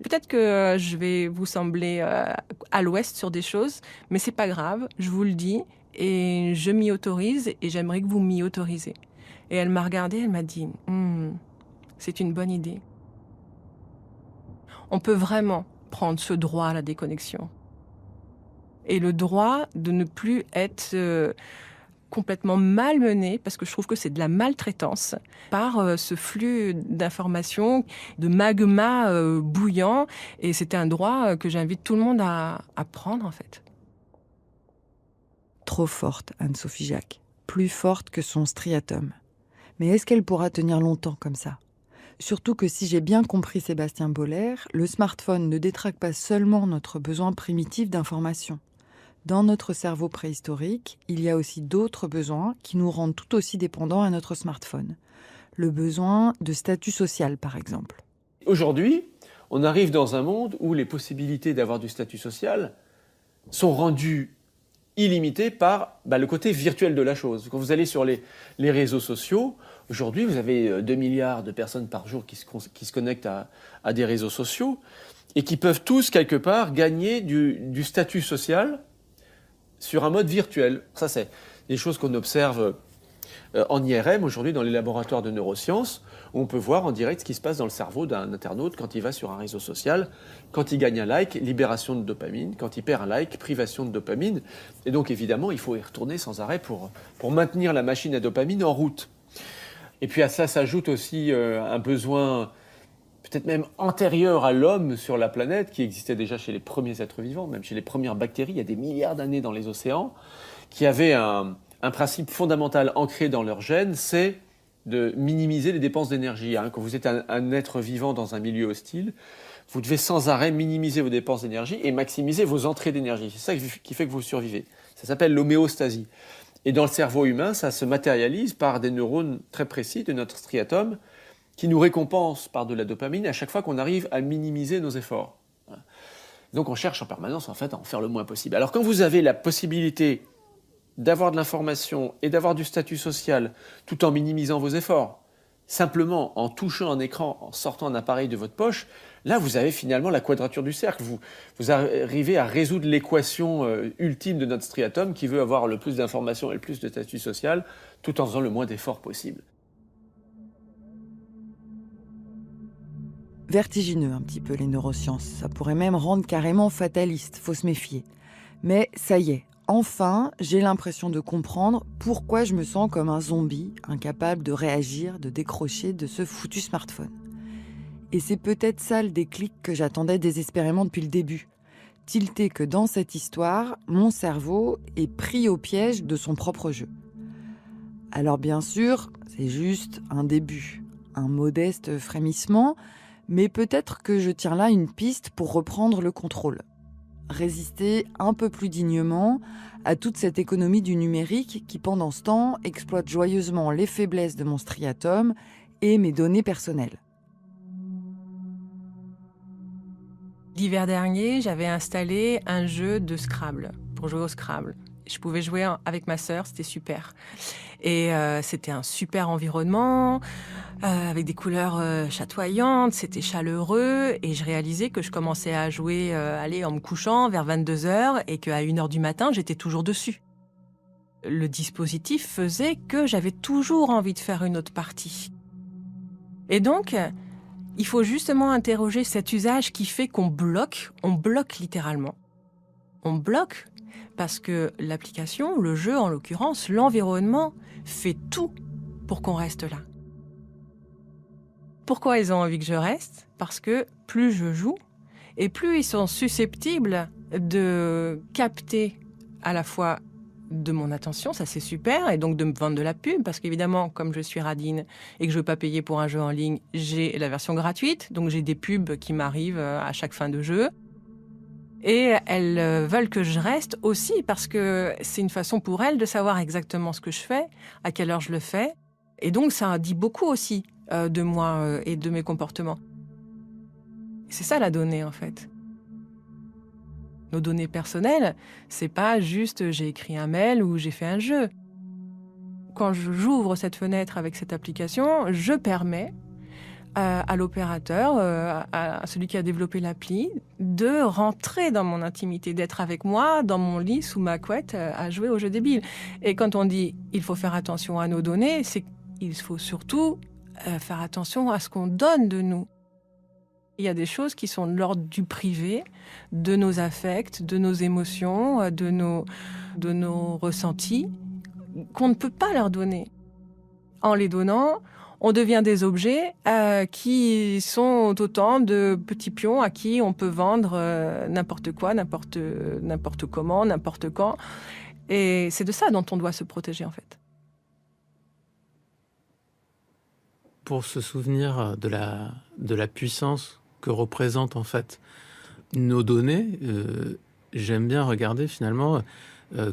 Speaker 17: peut-être que je vais vous sembler à l'ouest sur des choses, mais c'est pas grave, je vous le dis et je m'y autorise et j'aimerais que vous m'y autorisez. Et elle m'a regardée, elle m'a dit c'est une bonne idée. On peut vraiment prendre ce droit à la déconnexion et le droit de ne plus être complètement malmenée, parce que je trouve que c'est de la maltraitance, par ce flux d'informations, de magma bouillant. Et c'était un droit que j'invite tout le monde à prendre, en fait.
Speaker 3: Trop forte, Anne-Sophie Jacques. Plus forte que son striatum. Mais est-ce qu'elle pourra tenir longtemps comme ça ? Surtout que si j'ai bien compris Sébastien Boller, le smartphone ne détraque pas seulement notre besoin primitif d'information. Dans notre cerveau préhistorique, il y a aussi d'autres besoins qui nous rendent tout aussi dépendants à notre smartphone. Le besoin de statut social, par exemple.
Speaker 18: Aujourd'hui, on arrive dans un monde où les possibilités d'avoir du statut social sont rendues illimitées par le côté virtuel de la chose. Quand vous allez sur les réseaux sociaux, aujourd'hui, vous avez 2 milliards de personnes par jour qui se connectent à des réseaux sociaux et qui peuvent tous, quelque part, gagner du statut social sur un mode virtuel. Ça, c'est des choses qu'on observe en IRM aujourd'hui dans les laboratoires de neurosciences, On peut voir en direct ce qui se passe dans le cerveau d'un internaute quand il va sur un réseau social. Quand il gagne un like, libération de dopamine. Quand il perd un like, privation de dopamine. Et donc évidemment, il faut y retourner sans arrêt pour maintenir la machine à dopamine en route. Et puis à ça s'ajoute aussi un besoin peut-être même antérieur à l'homme sur la planète, qui existait déjà chez les premiers êtres vivants, même chez les premières bactéries, il y a des milliards d'années dans les océans, qui avaient un principe fondamental ancré dans leur gène, c'est de minimiser les dépenses d'énergie. Quand vous êtes un être vivant dans un milieu hostile, vous devez sans arrêt minimiser vos dépenses d'énergie et maximiser vos entrées d'énergie. C'est ça qui fait que vous survivez. Ça s'appelle l'homéostasie. Et dans le cerveau humain, ça se matérialise par des neurones très précis de notre striatum, qui nous récompense par de la dopamine à chaque fois qu'on arrive à minimiser nos efforts. Donc on cherche en permanence en fait à en faire le moins possible. Alors quand vous avez la possibilité d'avoir de l'information et d'avoir du statut social tout en minimisant vos efforts, simplement en touchant un écran, en sortant un appareil de votre poche, là vous avez finalement la quadrature du cercle. Vous arrivez à résoudre l'équation ultime de notre striatum qui veut avoir le plus d'informations et le plus de statut social tout en faisant le moins d'efforts possible.
Speaker 3: Vertigineux un petit peu les neurosciences, ça pourrait même rendre carrément fataliste, faut se méfier. Mais ça y est, enfin, j'ai l'impression de comprendre pourquoi je me sens comme un zombie, incapable de réagir, de décrocher de ce foutu smartphone. Et c'est peut-être ça le déclic que j'attendais désespérément depuis le début. Tilter que dans cette histoire, mon cerveau est pris au piège de son propre jeu. Alors bien sûr, c'est juste un début, un modeste frémissement, mais peut-être que je tiens là une piste pour reprendre le contrôle. Résister un peu plus dignement à toute cette économie du numérique qui, pendant ce temps, exploite joyeusement les faiblesses de mon striatum et mes données personnelles.
Speaker 17: L'hiver dernier, j'avais installé un jeu de Scrabble, pour jouer au Scrabble. Je pouvais jouer avec ma sœur, c'était super. Et c'était un super environnement, avec des couleurs chatoyantes, c'était chaleureux. Et je réalisais que je commençais à jouer en me couchant vers 22h et qu'à 1h du matin, j'étais toujours dessus. Le dispositif faisait que j'avais toujours envie de faire une autre partie. Et donc, il faut justement interroger cet usage qui fait qu'on bloque littéralement. On bloque parce que l'application, le jeu en l'occurrence, l'environnement, fait tout pour qu'on reste là. Pourquoi ils ont envie que je reste ? Parce que plus je joue, et plus ils sont susceptibles de capter à la fois de mon attention, ça c'est super, et donc de me vendre de la pub, parce qu'évidemment, comme je suis radine et que je ne veux pas payer pour un jeu en ligne, j'ai la version gratuite, donc j'ai des pubs qui m'arrivent à chaque fin de jeu. Et elles veulent que je reste aussi parce que c'est une façon pour elles de savoir exactement ce que je fais, à quelle heure je le fais. Et donc, ça dit beaucoup aussi de moi et de mes comportements. C'est ça la donnée, en fait. Nos données personnelles, c'est pas juste j'ai écrit un mail ou j'ai fait un jeu. Quand j'ouvre cette fenêtre avec cette application, je permets à l'opérateur, à celui qui a développé l'appli, de rentrer dans mon intimité, d'être avec moi, dans mon lit, sous ma couette, à jouer aux jeux débiles. Et quand on dit « il faut faire attention à nos données », c'est qu'il faut surtout faire attention à ce qu'on donne de nous. Il y a des choses qui sont de l'ordre du privé, de nos affects, de nos émotions, de nos ressentis, qu'on ne peut pas leur donner. En les donnant, on devient des objets qui sont autant de petits pions à qui on peut vendre n'importe quoi, n'importe comment, n'importe quand. Et c'est de ça dont on doit se protéger, en fait.
Speaker 19: Pour se souvenir de la puissance que représentent en fait nos données, j'aime bien regarder finalement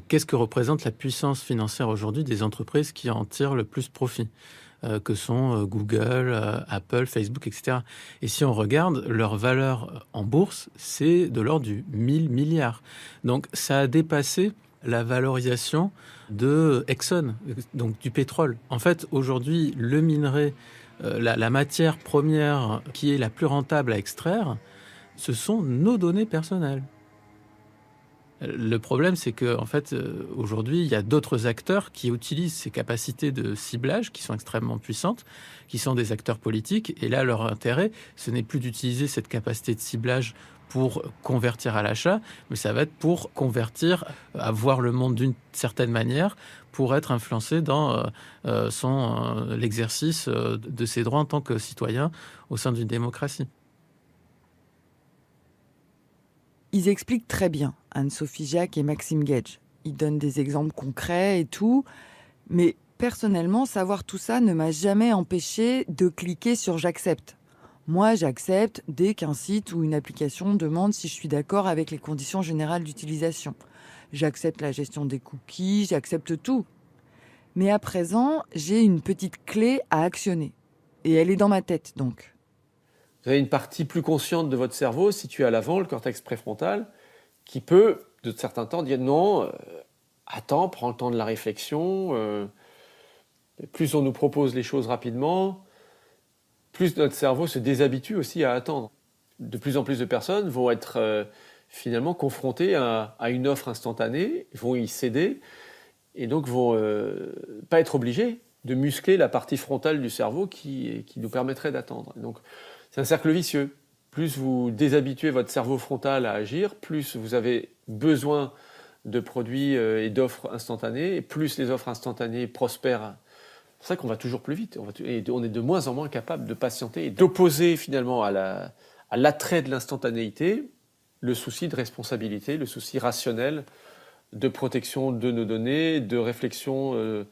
Speaker 19: qu'est-ce que représente la puissance financière aujourd'hui des entreprises qui en tirent le plus profit. Que sont Google, Apple, Facebook, etc. Et si on regarde, leur valeur en bourse, c'est de l'ordre du 1000 milliards. Donc ça a dépassé la valorisation de Exxon, donc du pétrole. En fait, aujourd'hui, le minerai, la matière première qui est la plus rentable à extraire, ce sont nos données personnelles. Le problème, c'est que en fait, aujourd'hui, il y a d'autres acteurs qui utilisent ces capacités de ciblage qui sont extrêmement puissantes, qui sont des acteurs politiques. Et là, leur intérêt, ce n'est plus d'utiliser cette capacité de ciblage pour convertir à l'achat, mais ça va être pour convertir, à voir le monde d'une certaine manière, pour être influencé dans l'exercice de ses droits en tant que citoyen au sein d'une démocratie.
Speaker 3: Ils expliquent très bien, Anne-Sophie Jacques et Maxime Gage. Ils donnent des exemples concrets et tout. Mais personnellement, savoir tout ça ne m'a jamais empêché de cliquer sur « J'accepte ». Moi, j'accepte dès qu'un site ou une application demande si je suis d'accord avec les conditions générales d'utilisation. J'accepte la gestion des cookies, j'accepte tout. Mais à présent, j'ai une petite clé à actionner. Et elle est dans ma tête, donc.
Speaker 18: Vous avez une partie plus consciente de votre cerveau située à l'avant, le cortex préfrontal, qui peut, de certains temps, dire non, attends, prends le temps de la réflexion. Plus on nous propose les choses rapidement, plus notre cerveau se déshabitue aussi à attendre. De plus en plus de personnes vont être finalement confrontées à une offre instantanée, vont y céder, et donc vont pas être obligées de muscler la partie frontale du cerveau qui nous permettrait d'attendre. Donc, c'est un cercle vicieux. Plus vous déshabituez votre cerveau frontal à agir, plus vous avez besoin de produits et d'offres instantanées, et plus les offres instantanées prospèrent. C'est pour ça qu'on va toujours plus vite. Et on est de moins en moins capable de patienter et d'opposer finalement à l'attrait de l'instantanéité le souci de responsabilité, le souci rationnel de protection de nos données, de réflexion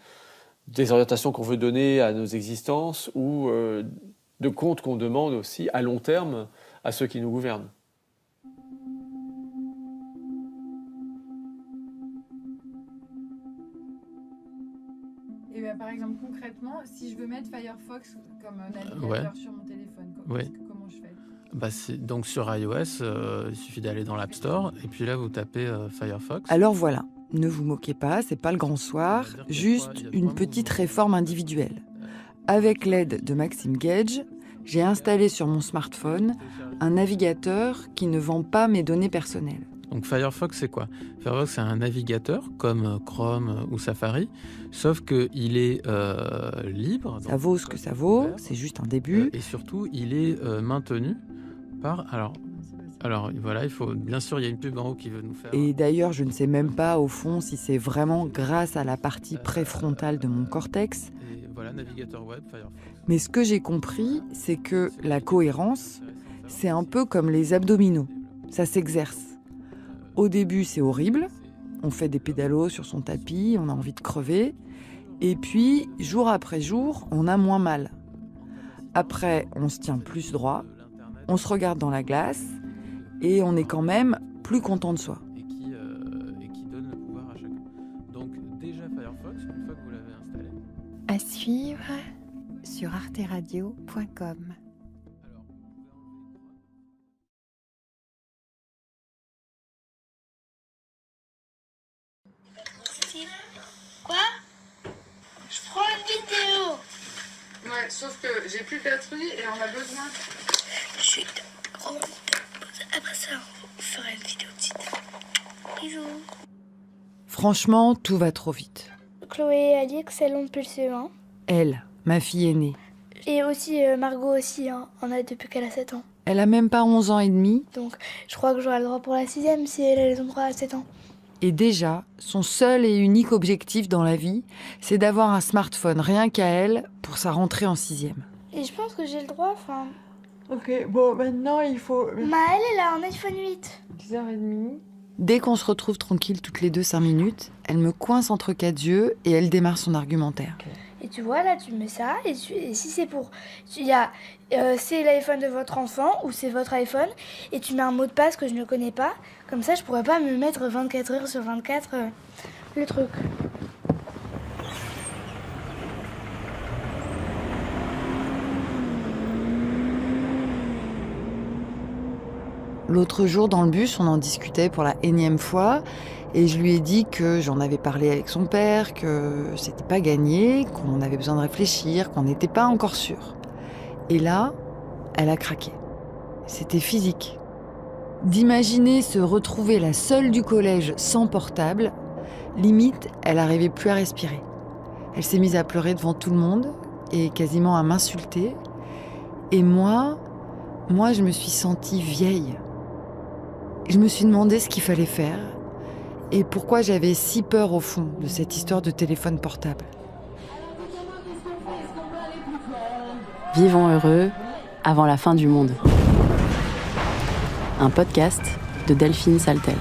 Speaker 18: des orientations qu'on veut donner à nos existences ou de comptes qu'on demande aussi à long terme à ceux qui nous gouvernent.
Speaker 1: Et bien, par exemple, concrètement, si je veux mettre Firefox comme navigateur sur mon téléphone, comment je fais ?
Speaker 19: Donc sur iOS, il suffit d'aller dans l'App Store et puis là vous tapez Firefox.
Speaker 3: Alors voilà, ne vous moquez pas, c'est pas le grand soir, juste une petite réforme individuelle. Avec l'aide de Maxime Gage, j'ai installé sur mon smartphone un navigateur qui ne vend pas mes données personnelles.
Speaker 19: Donc Firefox, c'est quoi ? Firefox, c'est un navigateur comme Chrome ou Safari, sauf qu'il est libre.
Speaker 3: Ça vaut ce que ça vaut, c'est juste un début.
Speaker 19: Et surtout, il est maintenu par... Alors voilà, bien sûr, il y a une pub en haut qui veut nous faire...
Speaker 3: Et d'ailleurs, je ne sais même pas au fond si c'est vraiment grâce à la partie préfrontale de mon cortex.
Speaker 19: Et voilà, navigateur web, Firefox.
Speaker 3: Mais ce que j'ai compris, c'est que la cohérence, c'est un peu comme les abdominaux. Ça s'exerce. Au début, c'est horrible. On fait des pédalos sur son tapis, on a envie de crever. Et puis, jour après jour, on a moins mal. Après, on se tient plus droit, on se regarde dans la glace et on est quand même plus content de soi.
Speaker 19: Et qui donne le pouvoir à chacun. Donc déjà Firefox, une fois que vous l'avez installé.
Speaker 20: À suivre sur arteradio.com.
Speaker 4: Quoi ? Je prends une vidéo.
Speaker 1: Ouais, sauf que j'ai plus de batterie et on a besoin.
Speaker 4: Chut. Après ça, on fera une vidéo petite. Bisous.
Speaker 3: Franchement, tout va trop vite.
Speaker 4: Chloé et Alix, elles ont le PCE1.
Speaker 3: Elle, ma fille aînée.
Speaker 4: Et aussi Margot aussi, on a depuis qu'elle a 7 ans.
Speaker 3: Elle a même pas 11 ans et demi.
Speaker 4: Donc je crois que j'aurai le droit pour la 6e si elle a les droits à 7 ans.
Speaker 3: Et déjà, son seul et unique objectif dans la vie, c'est d'avoir un smartphone rien qu'à elle pour sa rentrée en 6e.
Speaker 4: Et je pense que j'ai le droit,
Speaker 1: Ok, bon, maintenant il faut...
Speaker 4: Maëlle, elle a un iPhone 8.
Speaker 1: 10h30.
Speaker 3: Dès qu'on se retrouve tranquille toutes les 5 minutes, elle me coince entre 4 yeux et elle démarre son argumentaire.
Speaker 4: Okay. Et tu vois, là, tu mets ça, et si c'est pour... Il y a, c'est l'iPhone de votre enfant, ou c'est votre iPhone, et tu mets un mot de passe que je ne connais pas. Comme ça, je pourrais pas me mettre 24 heures sur 24 le truc.
Speaker 3: L'autre jour, dans le bus, on en discutait pour la énième fois, et je lui ai dit que j'en avais parlé avec son père, que c'était pas gagné, qu'on avait besoin de réfléchir, qu'on n'était pas encore sûr. Et là, elle a craqué. C'était physique. D'imaginer se retrouver la seule du collège sans portable, limite, elle n'arrivait plus à respirer. Elle s'est mise à pleurer devant tout le monde et quasiment à m'insulter. Et moi, je me suis sentie vieille. Je me suis demandé ce qu'il fallait faire et pourquoi j'avais si peur au fond de cette histoire de téléphone portable.
Speaker 5: Vivons heureux avant la fin du monde. Un podcast de Delphine Saltel.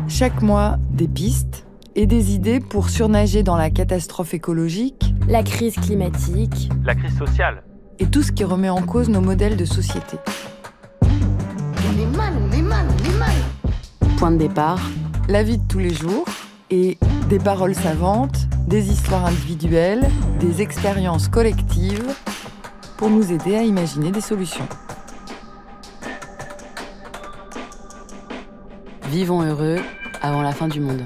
Speaker 3: Chaque mois, des pistes et des idées pour surnager dans la catastrophe écologique,
Speaker 21: la crise climatique,
Speaker 22: la crise sociale
Speaker 3: et tout ce qui remet en cause nos modèles de société.
Speaker 21: On est mal.
Speaker 5: Point de départ,
Speaker 3: la vie de tous les jours et des paroles savantes, des histoires individuelles, des expériences collectives pour nous aider à imaginer des solutions.
Speaker 5: Vivons heureux avant la fin du monde.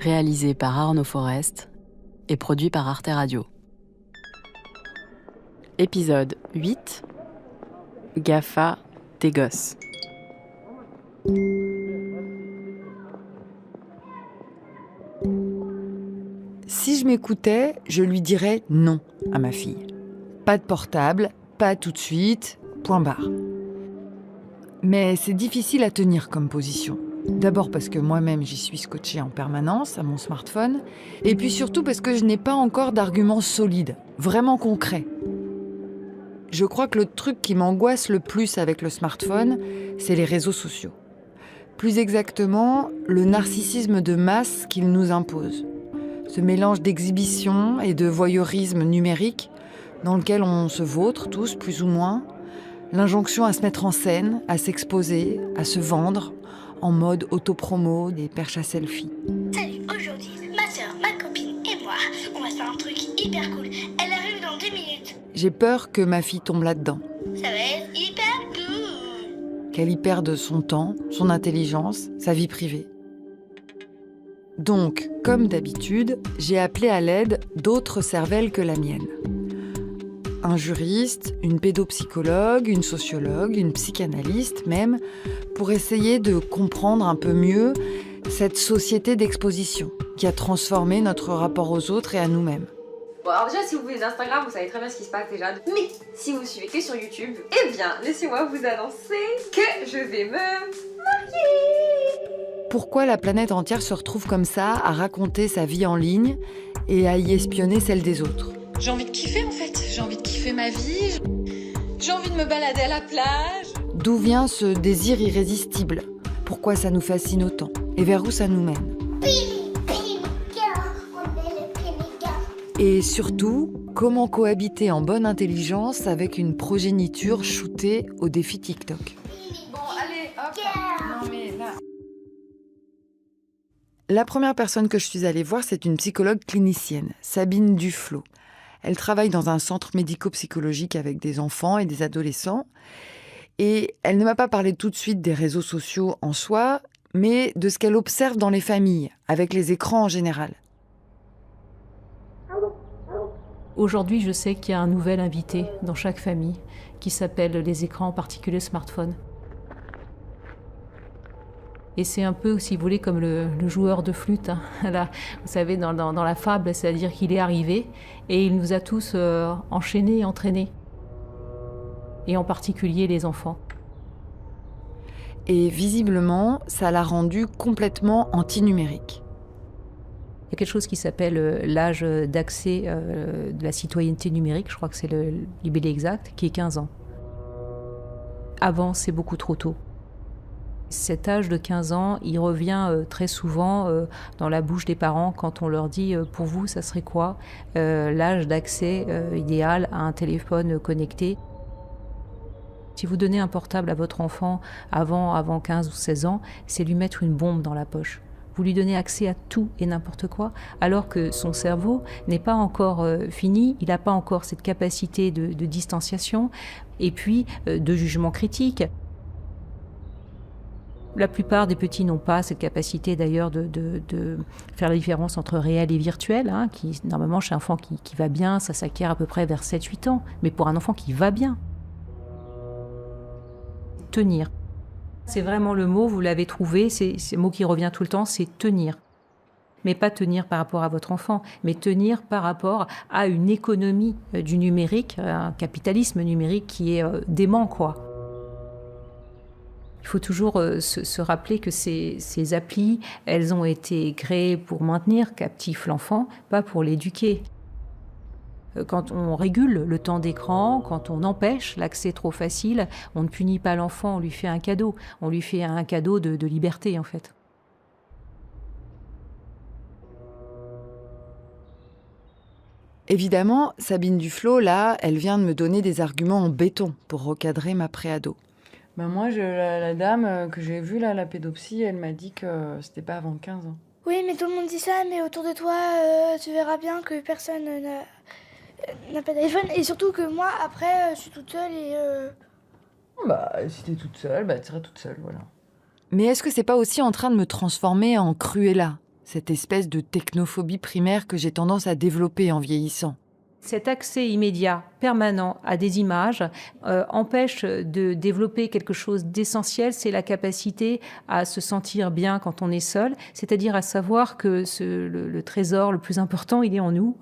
Speaker 5: Réalisé par Arnaud Forest et produit par Arte Radio. Épisode 8. GAFA des gosses.
Speaker 3: Si je m'écoutais, je lui dirais non à ma fille. Pas de portable, pas tout de suite, point barre. Mais c'est difficile à tenir comme position. D'abord parce que moi-même j'y suis scotchée en permanence à mon smartphone, et puis surtout parce que je n'ai pas encore d'arguments solides, vraiment concrets. Je crois que le truc qui m'angoisse le plus avec le smartphone, c'est les réseaux sociaux. Plus exactement, le narcissisme de masse qu'il nous impose. Ce mélange d'exhibition et de voyeurisme numérique dans lequel on se vautre tous, plus ou moins. L'injonction à se mettre en scène, à s'exposer, à se vendre, en mode autopromo, des perches à selfie.
Speaker 4: Salut, aujourd'hui, ma soeur, ma copine et moi, on va se faire un truc hyper cool. Elle arrive dans 2 minutes.
Speaker 3: J'ai peur que ma fille tombe là-dedans.
Speaker 4: Ça va être hyper cool.
Speaker 3: Qu'elle y perde son temps, son intelligence, sa vie privée. Donc, comme d'habitude, j'ai appelé à l'aide d'autres cervelles que la mienne. Un juriste, une pédopsychologue, une sociologue, une psychanalyste même, pour essayer de comprendre un peu mieux cette société d'exposition qui a transformé notre rapport aux autres et à nous-mêmes.
Speaker 23: Bon, alors déjà, si vous voulez Instagram, vous savez très bien ce qui se passe déjà. Mais si vous suivez que sur YouTube, eh bien, laissez-moi vous annoncer que je vais me marier.
Speaker 3: Pourquoi la planète entière se retrouve comme ça à raconter sa vie en ligne et à y espionner celle des autres ?
Speaker 24: J'ai envie de kiffer en fait, j'ai envie de kiffer ma vie, j'ai envie de me balader à la plage.
Speaker 3: D'où vient ce désir irrésistible ? Pourquoi ça nous fascine autant ? Et vers où ça nous mène ? Et surtout, comment cohabiter en bonne intelligence avec une progéniture shootée au défi TikTok ?
Speaker 1: Bon, allez, hop. Non mais là...
Speaker 3: La première personne que je suis allée voir, c'est une psychologue clinicienne, Sabine Duflo. Elle travaille dans un centre médico-psychologique avec des enfants et des adolescents. Et elle ne m'a pas parlé tout de suite des réseaux sociaux en soi, mais de ce qu'elle observe dans les familles, avec les écrans en général.
Speaker 25: Aujourd'hui, je sais qu'il y a un nouvel invité dans chaque famille qui s'appelle les écrans, en particulier smartphone. Et c'est un peu, si vous voulez, comme le joueur de flûte. Hein. Là, vous savez, dans la fable, c'est-à-dire qu'il est arrivé et il nous a tous enchaînés et entraînés. Et en particulier les enfants.
Speaker 3: Et visiblement, ça l'a rendu complètement anti-numérique.
Speaker 25: Il y a quelque chose qui s'appelle l'âge d'accès de la citoyenneté numérique, je crois que c'est le libellé exact, qui est 15 ans. Avant, c'est beaucoup trop tôt. Cet âge de 15 ans, il revient très souvent dans la bouche des parents quand on leur dit « pour vous, ça serait quoi l'âge d'accès idéal à un téléphone connecté ?» Si vous donnez un portable à votre enfant avant 15 ou 16 ans, c'est lui mettre une bombe dans la poche. Vous lui donnez accès à tout et n'importe quoi, alors que son cerveau n'est pas encore fini, il n'a pas encore cette capacité de distanciation et puis de jugement critique. La plupart des petits n'ont pas cette capacité d'ailleurs de faire la différence entre réel et virtuel, hein, qui normalement chez un enfant qui va bien, ça s'acquiert à peu près vers 7-8 ans, mais pour un enfant qui va bien. tenir. C'est vraiment le mot, vous l'avez trouvé, c'est le mot qui revient tout le temps, c'est tenir. Mais pas tenir par rapport à votre enfant, mais tenir par rapport à une économie du numérique, un capitalisme numérique qui est dément, quoi. Il faut toujours se rappeler que ces applis, elles ont été créées pour maintenir captif l'enfant, pas pour l'éduquer. Quand on régule le temps d'écran, quand on empêche l'accès trop facile, on ne punit pas l'enfant, on lui fait un cadeau. On lui fait un cadeau de liberté, en fait.
Speaker 3: Évidemment, Sabine Duflo, là, elle vient de me donner des arguments en béton pour recadrer ma préado. Moi, la dame que j'ai vue, là, la pédopsie, elle m'a dit que c'était pas avant 15 ans.
Speaker 4: Oui, mais tout le monde dit ça, mais autour de toi, tu verras bien que personne n'a pas d'iPhone. Et surtout que moi, après, je suis toute seule et...
Speaker 3: Si t'es toute seule, tu seras toute seule, voilà. Mais est-ce que c'est pas aussi en train de me transformer en Cruella, cette espèce de technophobie primaire que j'ai tendance à développer en vieillissant ?
Speaker 25: Cet accès immédiat, permanent à des images empêche de développer quelque chose d'essentiel, c'est la capacité à se sentir bien quand on est seul, c'est-à-dire à savoir que le trésor le plus important, il est en nous.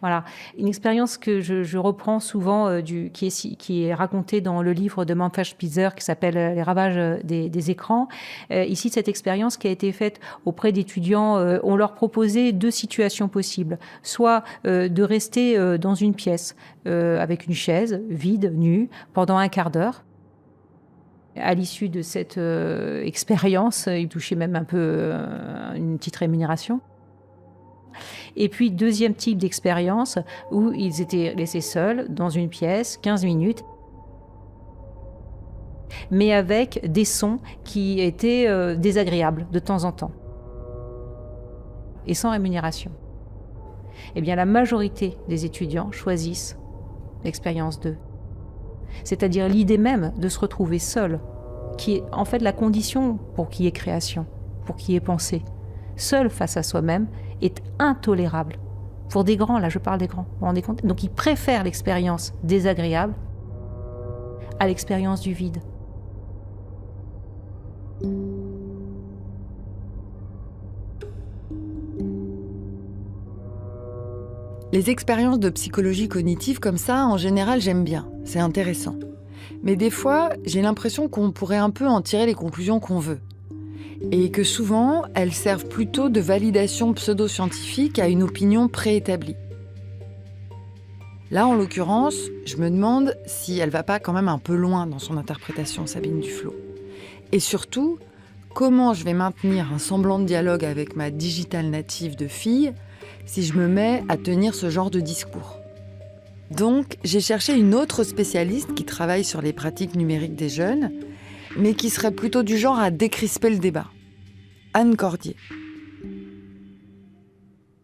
Speaker 25: Voilà. Une expérience que je reprends souvent, qui est racontée dans le livre de Manfred Spitzer qui s'appelle « Les ravages des écrans ». Ici, cette expérience qui a été faite auprès d'étudiants, on leur proposait 2 situations possibles, soit de rester dans une pièce avec une chaise vide, nue, pendant 1 quart d'heure. À l'issue de cette expérience, ils touchaient même un peu une petite rémunération. Et puis, 2e type d'expérience où ils étaient laissés seuls dans une pièce, 15 minutes, mais avec des sons qui étaient désagréables de temps en temps et sans rémunération. Eh bien, la majorité des étudiants choisissent l'expérience 2. C'est-à-dire l'idée même de se retrouver seul, qui est en fait la condition pour qu'il y ait création, pour qu'il y ait pensée. Seul face à soi-même est intolérable. Pour des grands, là je parle des grands, vous vous rendez compte ? Donc ils préfèrent l'expérience désagréable à l'expérience du vide.
Speaker 3: Les expériences de psychologie cognitive comme ça, en général, j'aime bien. C'est intéressant. Mais des fois, j'ai l'impression qu'on pourrait un peu en tirer les conclusions qu'on veut. Et que souvent, elles servent plutôt de validation pseudo-scientifique à une opinion préétablie. Là, en l'occurrence, je me demande si elle va pas quand même un peu loin dans son interprétation, Sabine Duflo. Et surtout, comment je vais maintenir un semblant de dialogue avec ma digitale native de fille si je me mets à tenir ce genre de discours. Donc, j'ai cherché une autre spécialiste qui travaille sur les pratiques numériques des jeunes, mais qui serait plutôt du genre à décrisper le débat. Anne Cordier.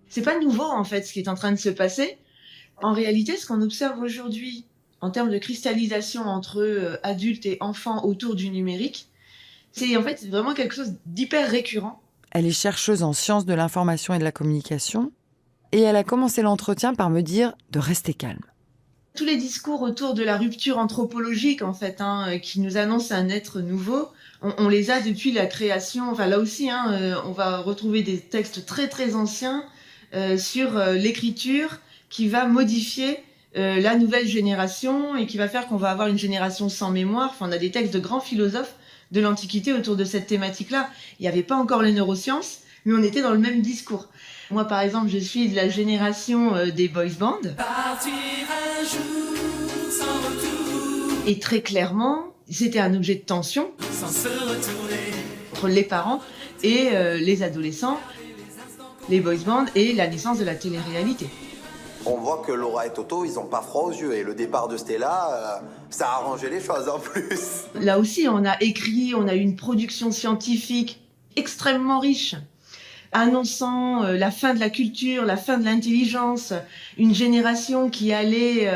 Speaker 2: C'est pas nouveau, en fait, ce qui est en train de se passer. En réalité, ce qu'on observe aujourd'hui, en termes de cristallisation entre adultes et enfants autour du numérique, c'est en fait vraiment quelque chose d'hyper récurrent.
Speaker 3: Elle est chercheuse en sciences de l'information et de la communication, et elle a commencé l'entretien par me dire de rester calme.
Speaker 2: Tous les discours autour de la rupture anthropologique, en fait, qui nous annoncent un être nouveau, on les a depuis la création. Enfin, là aussi, on va retrouver des textes très très anciens sur l'écriture qui va modifier la nouvelle génération et qui va faire qu'on va avoir une génération sans mémoire. Enfin, on a des textes de grands philosophes de l'Antiquité autour de cette thématique-là. Il n'y avait pas encore les neurosciences, mais on était dans le même discours. Moi, par exemple, je suis de la génération des boys bands. Et très clairement, c'était un objet de tension entre les parents et les adolescents, les boys bands et la naissance de la télé-réalité.
Speaker 10: On voit que Laura et Toto, ils n'ont pas froid aux yeux. Et le départ de Stella, ça a arrangé les choses en plus.
Speaker 2: Là aussi, on a écrit, on a eu une production scientifique extrêmement riche, annonçant la fin de la culture, la fin de l'intelligence, une génération qui allait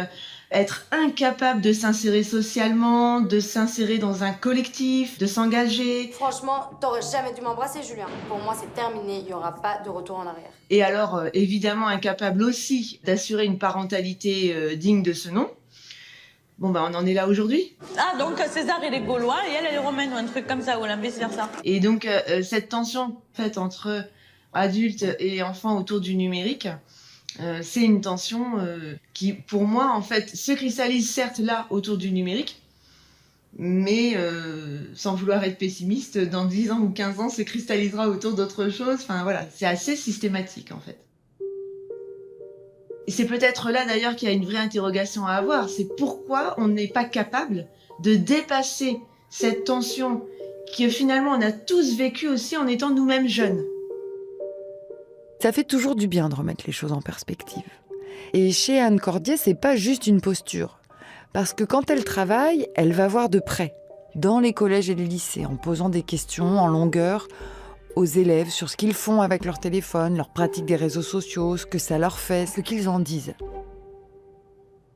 Speaker 2: être incapable de s'insérer socialement, de s'insérer dans un collectif, de s'engager.
Speaker 11: Franchement, t'aurais jamais dû m'embrasser, Julien. Pour moi, c'est terminé, il n'y aura pas de retour en arrière.
Speaker 2: Et alors, évidemment, incapable aussi d'assurer une parentalité digne de ce nom. Bon, bah, on en est là aujourd'hui.
Speaker 8: Ah, donc César, il est gaulois et elle est romaine ou un truc comme ça, ou vice-versa.
Speaker 2: Et donc, cette tension faite entre adultes et enfants autour du numérique, c'est une tension qui, pour moi, en fait, se cristallise certes là, autour du numérique, mais sans vouloir être pessimiste, dans 10 ans ou 15 ans, se cristallisera autour d'autres choses. Enfin, voilà, c'est assez systématique, en fait. Et c'est peut-être là d'ailleurs qu'il y a une vraie interrogation à avoir, c'est pourquoi on n'est pas capable de dépasser cette tension que finalement on a tous vécu aussi en étant nous-mêmes jeunes.
Speaker 3: Ça fait toujours du bien de remettre les choses en perspective. Et chez Anne Cordier, c'est pas juste une posture. Parce que quand elle travaille, elle va voir de près, dans les collèges et les lycées, en posant des questions en longueur aux élèves sur ce qu'ils font avec leur téléphone, leur pratique des réseaux sociaux, ce que ça leur fait, ce qu'ils en disent.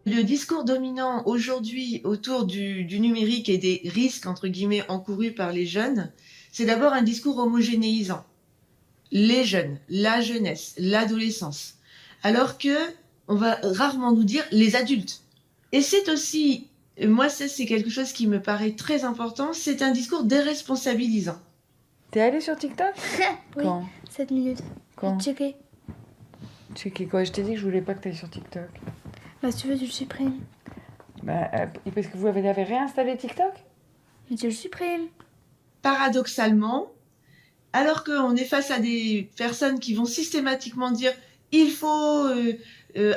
Speaker 2: Le discours dominant aujourd'hui autour du numérique et des risques, entre guillemets, encourus par les jeunes, c'est d'abord un discours homogénéisant. Les jeunes, la jeunesse, l'adolescence. Alors que on va rarement nous dire les adultes. Et c'est aussi, moi ça c'est quelque chose qui me paraît très important, c'est un discours déresponsabilisant.
Speaker 3: T'es allée sur TikTok?
Speaker 4: Oui,
Speaker 3: Quand?
Speaker 4: 7 minutes.
Speaker 3: Quand?
Speaker 4: Checker.
Speaker 3: Checker quoi? Je t'ai dit que je voulais pas que t'ailles sur TikTok.
Speaker 4: Bah si tu veux, tu le supprimes.
Speaker 3: Bah, parce que vous avez réinstallé TikTok?
Speaker 4: Mais tu le supprimes.
Speaker 2: Paradoxalement, alors qu'on est face à des personnes qui vont systématiquement dire « il faut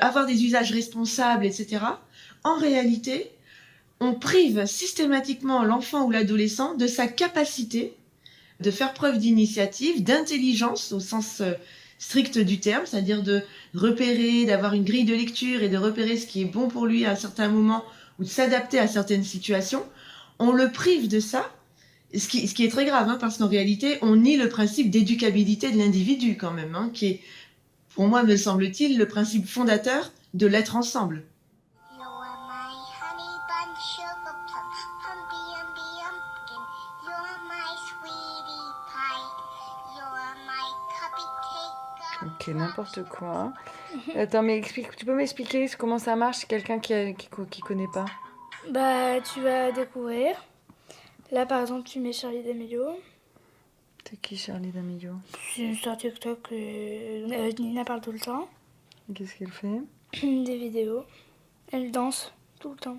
Speaker 2: avoir des usages responsables, etc. », en réalité, on prive systématiquement l'enfant ou l'adolescent de sa capacité de faire preuve d'initiative, d'intelligence au sens strict du terme, c'est-à-dire de repérer, d'avoir une grille de lecture et de repérer ce qui est bon pour lui à un certain moment ou de s'adapter à certaines situations. On le prive de ça, ce qui est très grave, hein, parce qu'en réalité, on nie le principe d'éducabilité de l'individu quand même, hein, qui est, pour moi, me semble-t-il, le principe fondateur de l'être ensemble.
Speaker 3: Ok, n'importe quoi. Attends, mais tu peux m'expliquer comment ça marche, quelqu'un qui connaît pas?
Speaker 4: Bah, tu vas découvrir. Là, par exemple, tu mets Charli D'Amelio.
Speaker 3: C'est qui Charli D'Amelio?
Speaker 4: C'est une star TikTok Nina parle tout le temps.
Speaker 3: Qu'est-ce qu'elle fait?
Speaker 4: Des vidéos. Elle danse tout le temps.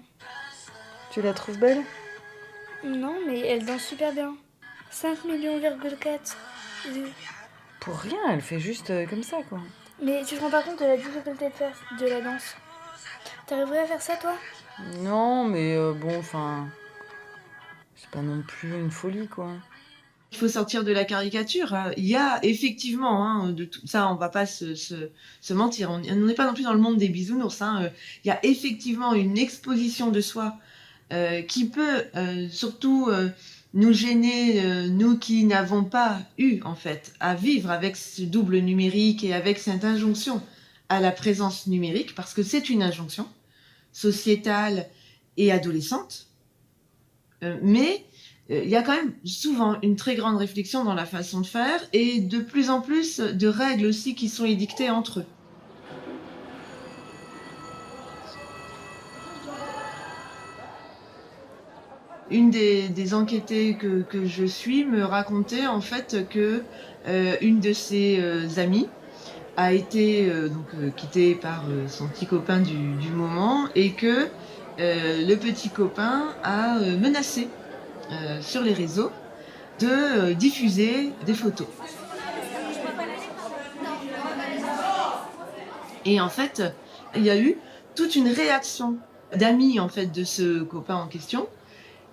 Speaker 3: Tu la trouves belle?
Speaker 4: Non, mais elle danse super bien. 5,4 millions vues.
Speaker 3: Pour rien, elle fait juste comme ça, quoi.
Speaker 4: Mais tu te rends pas compte de la difficulté de faire de la danse? T'arriverais à faire ça, toi?
Speaker 3: Non, mais bon, enfin... C'est pas non plus une folie, quoi.
Speaker 2: Il faut sortir de la caricature. Il y a effectivement, hein, de tout ça, on va pas se mentir. On n'est pas non plus dans le monde des bisounours. Hein. Il y a effectivement une exposition de soi qui peut surtout... nous gêner, nous qui n'avons pas eu, en fait, à vivre avec ce double numérique et avec cette injonction à la présence numérique, parce que c'est une injonction sociétale et adolescente. Mais il y a quand même souvent une très grande réflexion dans la façon de faire et de plus en plus de règles aussi qui sont édictées entre eux. Une des enquêtées que je suis me racontait en fait que une de ses amies a été quittée par son petit copain du moment et que le petit copain a menacé sur les réseaux de diffuser des photos. Et en fait, il y a eu toute une réaction d'amis en fait de ce copain en question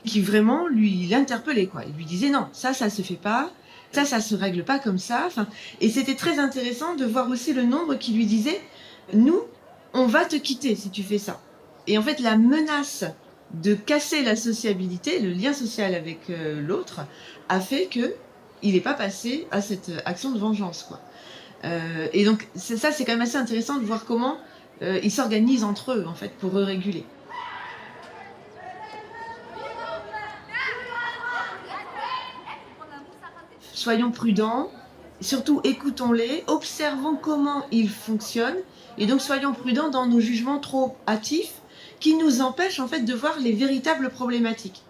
Speaker 2: qui vraiment l'interpellait, quoi. Il lui disait non, ça se fait pas, ça se règle pas comme ça. Enfin, et c'était très intéressant de voir aussi le nombre qui lui disait nous, on va te quitter si tu fais ça. Et en fait, la menace de casser la sociabilité, le lien social avec l'autre, a fait que il n'est pas passé à cette action de vengeance, quoi. Et donc ça, c'est quand même assez intéressant de voir comment ils s'organisent entre eux en fait pour réguler. Soyons prudents, surtout écoutons-les, observons comment ils fonctionnent, et donc soyons prudents dans nos jugements trop hâtifs qui nous empêchent en fait de voir les véritables problématiques.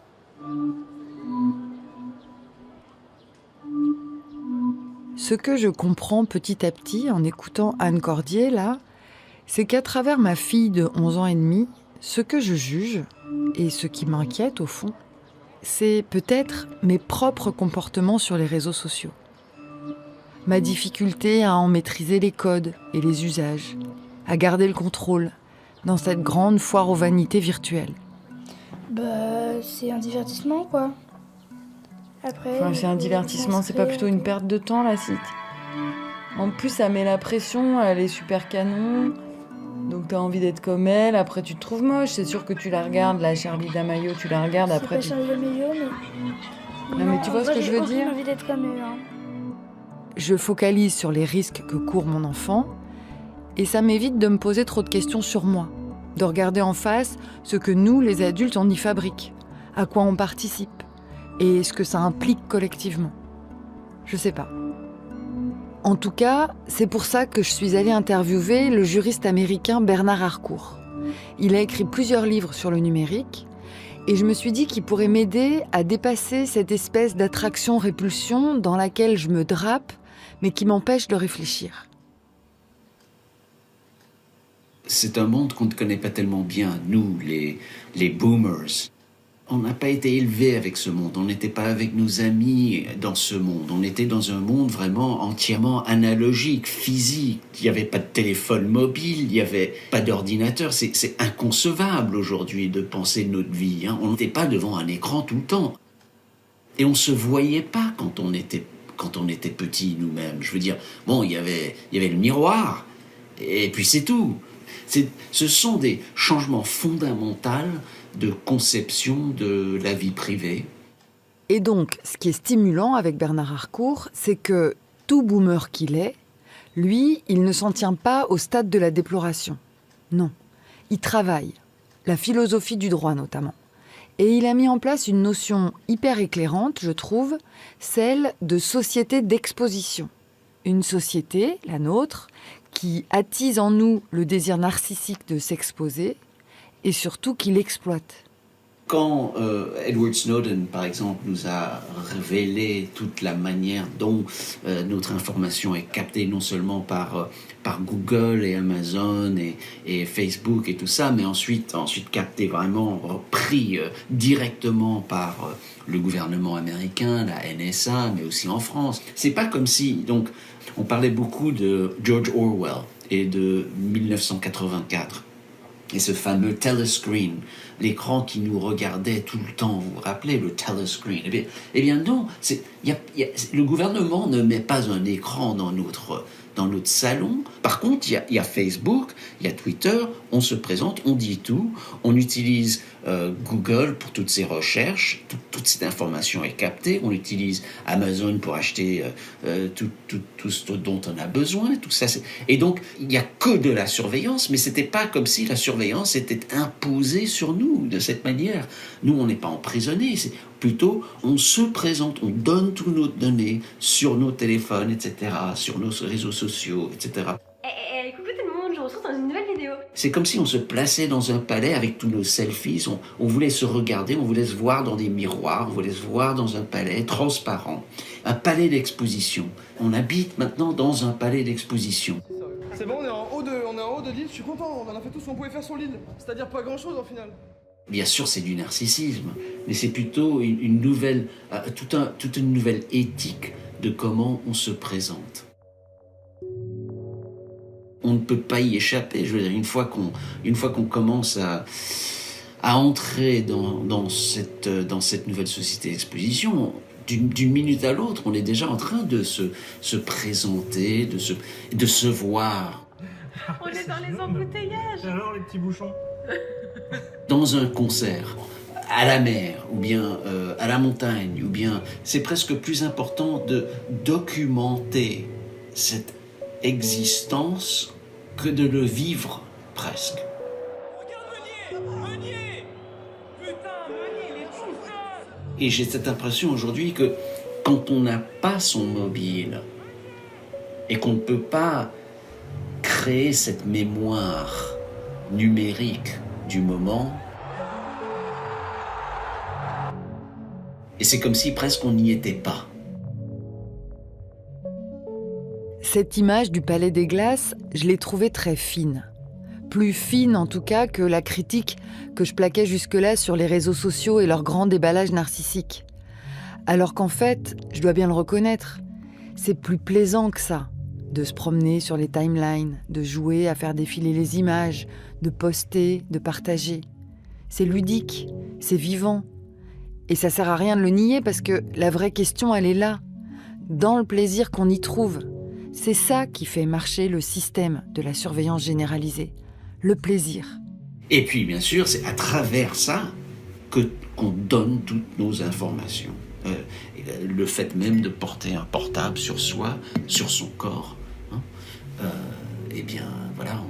Speaker 3: Ce que je comprends petit à petit en écoutant Anne Cordier, là, c'est qu'à travers ma fille de 11 ans et demi, ce que je juge, et ce qui m'inquiète au fond, c'est peut-être mes propres comportements sur les réseaux sociaux. Ma difficulté à en maîtriser les codes et les usages, à garder le contrôle dans cette grande foire aux vanités virtuelles.
Speaker 4: C'est un divertissement, quoi. Après,
Speaker 3: c'est un divertissement, c'est pas plutôt une perte de temps, la site. En plus, ça met la pression, elle est super canon. Donc t'as envie d'être comme elle, après tu te trouves moche, c'est sûr que tu la regardes, la Charlie D'Amelio, tu la regardes, après
Speaker 4: c'est pas Charlie D'Amelio, mais...
Speaker 3: Non, mais tu vois ce que je veux dire ?
Speaker 4: J'ai envie d'être comme eux, hein.
Speaker 3: Je focalise sur les risques que court mon enfant, et ça m'évite de me poser trop de questions sur moi, de regarder en face ce que nous, les adultes, on y fabrique, à quoi on participe, et ce que ça implique collectivement. Je sais pas. En tout cas, c'est pour ça que je suis allée interviewer le juriste américain Bernard Harcourt. Il a écrit plusieurs livres sur le numérique et je me suis dit qu'il pourrait m'aider à dépasser cette espèce d'attraction-répulsion dans laquelle je me drape, mais qui m'empêche de réfléchir.
Speaker 12: C'est un monde qu'on ne connaît pas tellement bien, nous, les boomers. On n'a pas été élevés avec ce monde, on n'était pas avec nos amis dans ce monde. On était dans un monde vraiment entièrement analogique, physique. Il n'y avait pas de téléphone mobile, il n'y avait pas d'ordinateur. C'est inconcevable aujourd'hui de penser notre vie, hein. On n'était pas devant un écran tout le temps. Et on ne se voyait pas quand on était petits nous-mêmes. Je veux dire, bon, il y avait le miroir, et puis c'est tout. Ce sont des changements fondamentaux de conception de la vie privée.
Speaker 3: Et donc, ce qui est stimulant avec Bernard Harcourt, c'est que tout boomer qu'il est, lui, il ne s'en tient pas au stade de la déploration. Non, il travaille, la philosophie du droit notamment. Et il a mis en place une notion hyper éclairante, je trouve, celle de société d'exposition. Une société, la nôtre, qui attise en nous le désir narcissique de s'exposer et surtout qui l'exploite.
Speaker 12: Quand Edward Snowden, par exemple, nous a révélé toute la manière dont notre information est captée, non seulement par Google et Amazon et Facebook et tout ça, mais ensuite captée vraiment, pris directement par le gouvernement américain, la NSA, mais aussi en France. C'est pas comme si, donc, on parlait beaucoup de George Orwell et de 1984. Et ce fameux telescreen, l'écran qui nous regardait tout le temps, vous vous rappelez, le telescreen. Eh bien non, le gouvernement ne met pas un écran dans notre salon. Par contre, il y a Facebook, il y a Twitter, on se présente, on dit tout, on utilise Google pour toutes ses recherches, toute cette information est captée, on utilise Amazon pour acheter tout ce dont on a besoin, tout ça. Et donc, il n'y a que de la surveillance, mais c'était pas comme si la surveillance était imposée sur nous de cette manière. Nous, on n'est pas emprisonnés, c'est plutôt on se présente, on donne toutes nos données sur nos téléphones, etc., sur nos réseaux sociaux, etc.
Speaker 23: Coucou tout le monde, je vous retrouve dans une nouvelle vidéo.
Speaker 12: C'est comme si on se plaçait dans un palais avec tous nos selfies, on voulait se regarder, on voulait se voir dans des miroirs, on voulait se voir dans un palais transparent, un palais d'exposition. On habite maintenant dans un palais d'exposition.
Speaker 13: C'est bon, on est en haut de l'île, je suis content, on en a fait tout ce qu'on pouvait faire sur l'île, c'est-à-dire pas grand-chose en final.
Speaker 12: Bien sûr, c'est du narcissisme, mais c'est plutôt une nouvelle, toute une nouvelle éthique de comment on se présente. On ne peut pas y échapper. Je veux dire, une fois qu'on commence à entrer dans cette nouvelle société d'exposition, d'une minute à l'autre, on est déjà en train de se présenter, de se voir.
Speaker 23: On est dans les embouteillages.
Speaker 13: Alors les petits bouchons.
Speaker 12: Dans un concert, à la mer, ou bien à la montagne, ou bien... C'est presque plus important de documenter cette existence que de le vivre, presque. Et j'ai cette impression aujourd'hui que quand on n'a pas son mobile et qu'on ne peut pas créer cette mémoire numérique du moment. Et c'est comme si presque on n'y était pas.
Speaker 3: Cette image du Palais des Glaces, je l'ai trouvée très fine. Plus fine en tout cas que la critique que je plaquais jusque-là sur les réseaux sociaux et leur grand déballage narcissique. Alors qu'en fait, je dois bien le reconnaître, c'est plus plaisant que ça, de se promener sur les timelines, de jouer à faire défiler les images, de poster, de partager. C'est ludique, c'est vivant. Et ça sert à rien de le nier parce que la vraie question, elle est là, dans le plaisir qu'on y trouve. C'est ça qui fait marcher le système de la surveillance généralisée, le plaisir.
Speaker 12: Et puis, bien sûr, c'est à travers ça qu'on donne toutes nos informations. Le fait même de porter un portable sur soi, sur son corps, eh bien, voilà,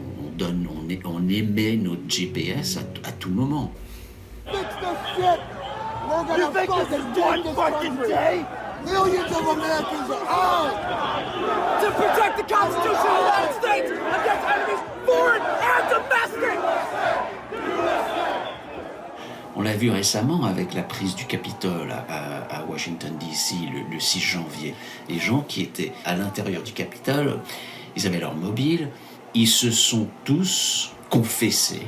Speaker 12: on émet notre GPS à tout moment.
Speaker 9: You think this is one fucking day? Millions of Americans are armed to protect the Constitution of the United States against enemies foreign and domestic!
Speaker 12: On l'a vu récemment avec la prise du Capitole à Washington DC le 6 janvier. Les gens qui étaient à l'intérieur du Capitole, ils avaient leur mobile, ils se sont tous confessés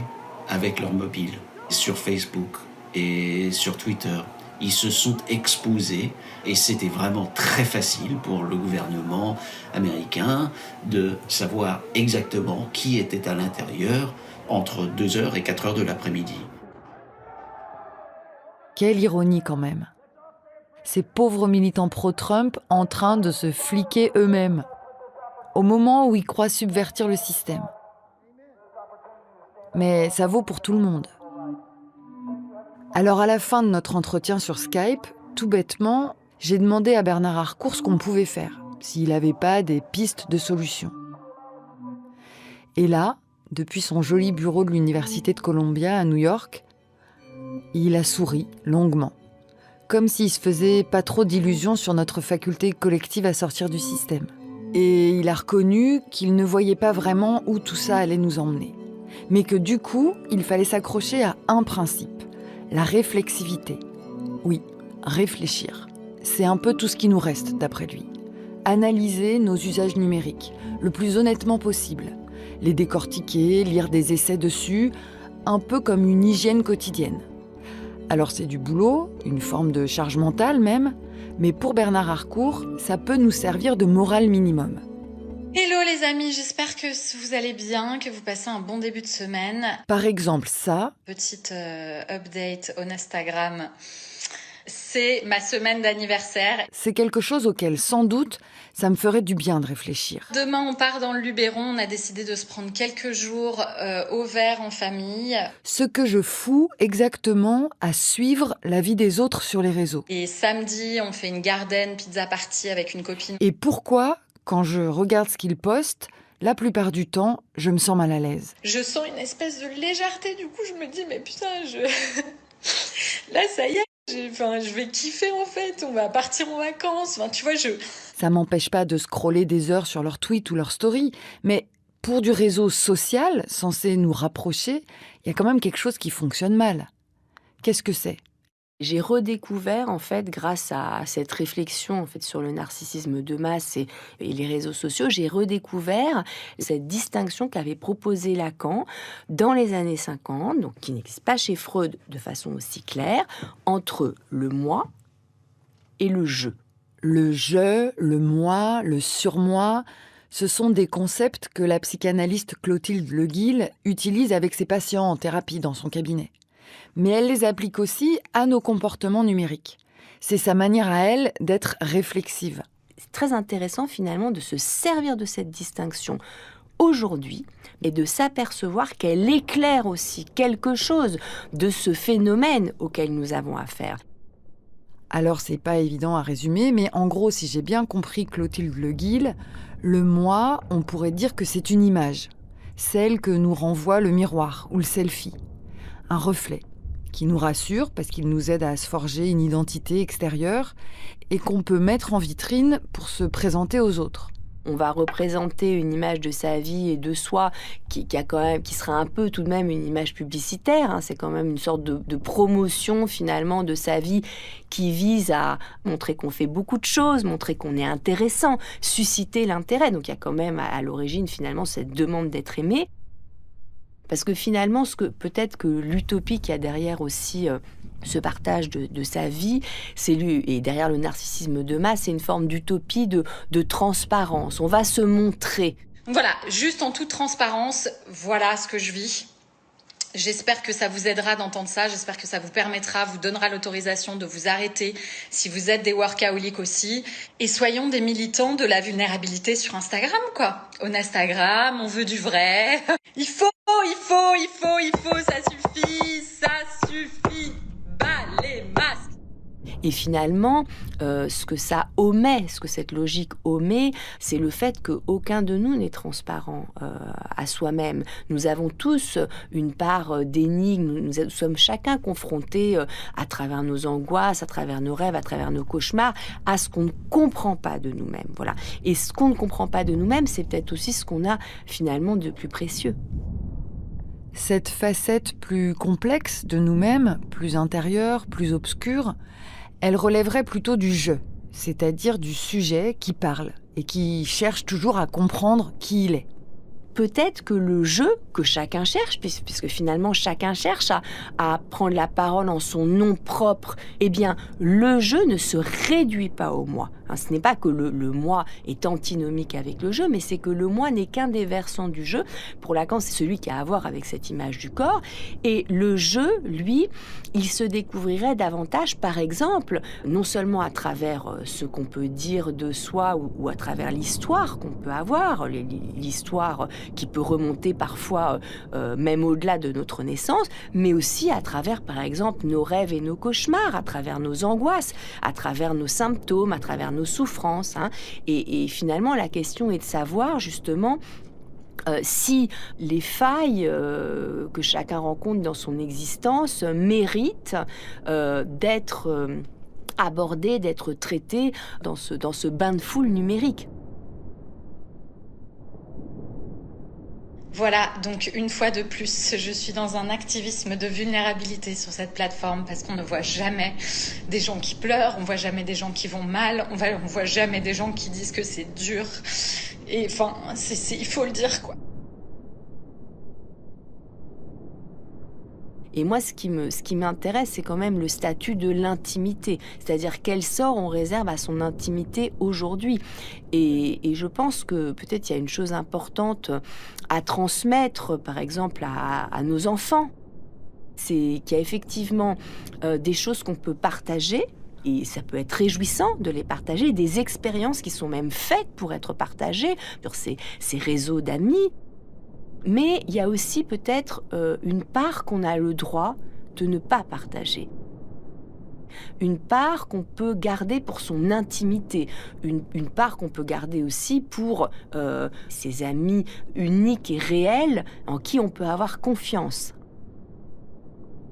Speaker 12: avec leur mobile sur Facebook et sur Twitter. Ils se sont exposés et c'était vraiment très facile pour le gouvernement américain de savoir exactement qui était à l'intérieur entre 2h et 4h de l'après-midi.
Speaker 3: Quelle ironie quand même. Ces pauvres militants pro-Trump en train de se fliquer eux-mêmes, au moment où ils croient subvertir le système. Mais ça vaut pour tout le monde. Alors à la fin de notre entretien sur Skype, tout bêtement, j'ai demandé à Bernard Harcourt ce qu'on pouvait faire, s'il n'avait pas des pistes de solutions. Et là, depuis son joli bureau de l'Université de Columbia à New York, il a souri longuement, comme s'il se faisait pas trop d'illusions sur notre faculté collective à sortir du système. Et il a reconnu qu'il ne voyait pas vraiment où tout ça allait nous emmener, mais que du coup, il fallait s'accrocher à un principe. La réflexivité. Oui, réfléchir. C'est un peu tout ce qui nous reste, d'après lui. Analyser nos usages numériques, le plus honnêtement possible. Les décortiquer, lire des essais dessus, un peu comme une hygiène quotidienne. Alors c'est du boulot, une forme de charge mentale même, mais pour Bernard Harcourt, ça peut nous servir de morale minimum.
Speaker 24: Hello les amis, j'espère que vous allez bien, que vous passez un bon début de semaine.
Speaker 3: Par exemple, ça...
Speaker 24: Petite update on Instagram. C'est ma semaine d'anniversaire.
Speaker 3: C'est quelque chose auquel, sans doute, ça me ferait du bien de réfléchir.
Speaker 24: Demain, on part dans le Luberon. On a décidé de se prendre quelques jours au vert en famille.
Speaker 3: Ce que je fous exactement à suivre la vie des autres sur les réseaux.
Speaker 24: Et samedi, on fait une garden pizza party avec une copine.
Speaker 3: Et pourquoi, quand je regarde ce qu'ils postent, la plupart du temps, je me sens mal à l'aise.
Speaker 24: Je sens une espèce de légèreté. Du coup, je me dis, mais putain, là, ça y est. Je vais kiffer en fait, on va partir en vacances, tu vois,
Speaker 3: Ça m'empêche pas de scroller des heures sur leurs tweets ou leurs stories, mais pour du réseau social, censé nous rapprocher, il y a quand même quelque chose qui fonctionne mal. Qu'est-ce que c'est ?
Speaker 7: J'ai redécouvert, en fait, grâce à cette réflexion en fait, sur le narcissisme de masse et les réseaux sociaux, j'ai redécouvert cette distinction qu'avait proposée Lacan dans les années 50, donc qui n'existe pas chez Freud de façon aussi claire, entre le moi et le je.
Speaker 3: Le je, le moi, le surmoi, ce sont des concepts que la psychanalyste Clotilde Leguil utilise avec ses patients en thérapie dans son cabinet. Mais elle les applique aussi à nos comportements numériques. C'est sa manière à elle d'être réflexive.
Speaker 7: C'est très intéressant finalement de se servir de cette distinction aujourd'hui et de s'apercevoir qu'elle éclaire aussi quelque chose de ce phénomène auquel nous avons affaire.
Speaker 3: Alors c'est pas évident à résumer, mais en gros, si j'ai bien compris Clotilde Leguil, le moi, on pourrait dire que c'est une image, celle que nous renvoie le miroir ou le selfie. Un reflet qui nous rassure parce qu'il nous aide à se forger une identité extérieure et qu'on peut mettre en vitrine pour se présenter aux autres.
Speaker 7: On va représenter une image de sa vie et de soi qui sera un peu tout de même une image publicitaire. C'est quand même une sorte de promotion finalement de sa vie qui vise à montrer qu'on fait beaucoup de choses, montrer qu'on est intéressant, susciter l'intérêt. Donc il y a quand même à l'origine finalement cette demande d'être aimé. Parce que finalement, peut-être que l'utopie qu'il y a derrière aussi ce partage de sa vie, et derrière le narcissisme de masse, c'est une forme d'utopie de transparence. On va se montrer.
Speaker 24: Voilà, juste en toute transparence, voilà ce que je vis. J'espère que ça vous aidera d'entendre ça, j'espère que ça vous permettra, vous donnera l'autorisation de vous arrêter si vous êtes des workaholics aussi. Et soyons des militants de la vulnérabilité sur Instagram, quoi. On Instagram, on veut du vrai. Il faut, ça suffit. Bas les masques.
Speaker 7: Et finalement, ce que ça omet, ce que cette logique omet, c'est le fait qu'aucun de nous n'est transparent à soi-même. Nous avons tous une part d'énigme, nous sommes chacun confrontés à travers nos angoisses, à travers nos rêves, à travers nos cauchemars, à ce qu'on ne comprend pas de nous-mêmes. Voilà. Et ce qu'on ne comprend pas de nous-mêmes, c'est peut-être aussi ce qu'on a finalement de plus précieux.
Speaker 3: Cette facette plus complexe de nous-mêmes, plus intérieure, plus obscure, elle relèverait plutôt du je, c'est-à-dire du sujet qui parle et qui cherche toujours à comprendre qui il est.
Speaker 7: Peut-être que le je que chacun cherche, puisque finalement chacun cherche à prendre la parole en son nom propre, eh bien le je ne se réduit pas au moi. Ce n'est pas que le moi est antinomique avec le je, mais c'est que le moi n'est qu'un des versants du je. Pour Lacan, c'est celui qui a à voir avec cette image du corps. Et le je, lui, il se découvrirait davantage, par exemple, non seulement à travers ce qu'on peut dire de soi ou à travers l'histoire qu'on peut avoir, l'histoire qui peut remonter parfois même au-delà de notre naissance, mais aussi à travers, par exemple, nos rêves et nos cauchemars, à travers nos angoisses, à travers nos symptômes, à travers nos souffrances. Et finalement, la question est de savoir, justement, si les failles que chacun rencontre dans son existence méritent d'être abordées, d'être traitées dans ce bain de foule numérique.
Speaker 24: Voilà, donc une fois de plus, je suis dans un activisme de vulnérabilité sur cette plateforme parce qu'on ne voit jamais des gens qui pleurent, on voit jamais des gens qui vont mal, on voit jamais des gens qui disent que c'est dur. Et enfin, il faut le dire, quoi.
Speaker 7: Et moi, ce qui m'intéresse, c'est quand même le statut de l'intimité. C'est-à-dire quel sort on réserve à son intimité aujourd'hui. Et je pense que peut-être il y a une chose importante à transmettre, par exemple, à nos enfants. C'est qu'il y a effectivement des choses qu'on peut partager. Et ça peut être réjouissant de les partager, des expériences qui sont même faites pour être partagées sur ces réseaux d'amis. Mais il y a aussi peut-être une part qu'on a le droit de ne pas partager. Une part qu'on peut garder pour son intimité. Une part qu'on peut garder aussi pour ses amis uniques et réels en qui on peut avoir confiance.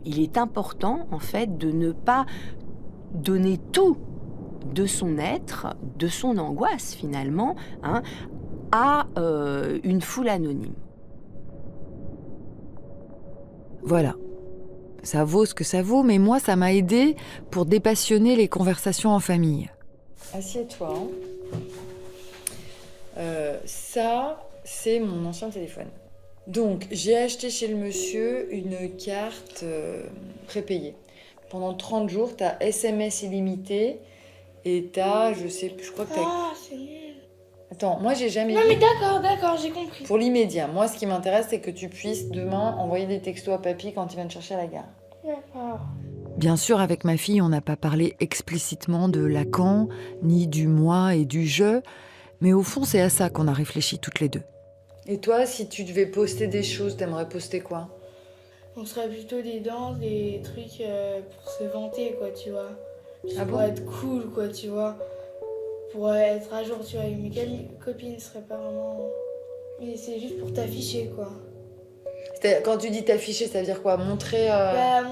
Speaker 7: Il est important, en fait, de ne pas donner tout de son être, de son angoisse, finalement, à une foule anonyme.
Speaker 3: Voilà. Ça vaut ce que ça vaut, mais moi, ça m'a aidé pour dépassionner les conversations en famille. Assieds-toi. Ça, c'est mon ancien téléphone. Donc, j'ai acheté chez le monsieur une carte prépayée. Pendant 30 jours, t'as SMS illimité et t'as, je crois que t'as...
Speaker 4: Ah, c'est nul.
Speaker 3: Attends, moi j'ai jamais...
Speaker 4: Non mais d'accord, j'ai compris.
Speaker 3: Pour l'immédiat, moi ce qui m'intéresse, c'est que tu puisses demain envoyer des textos à papy quand il vient te chercher à la gare.
Speaker 4: D'accord.
Speaker 3: Bien sûr, avec ma fille, on n'a pas parlé explicitement de Lacan, ni du moi et du je, mais au fond, c'est à ça qu'on a réfléchi toutes les deux. Et toi, si tu devais poster des choses, t'aimerais poster quoi ?
Speaker 4: On serait plutôt des danses, des trucs pour se vanter, quoi, tu vois.
Speaker 3: Ah
Speaker 4: pour
Speaker 3: bon ?
Speaker 4: être cool, quoi, tu vois. Pour être à jour, tu vois. Mais quelle copine serait pas vraiment... Mais c'est juste pour t'afficher, quoi.
Speaker 3: Quand tu dis t'afficher, ça veut dire quoi? Montrer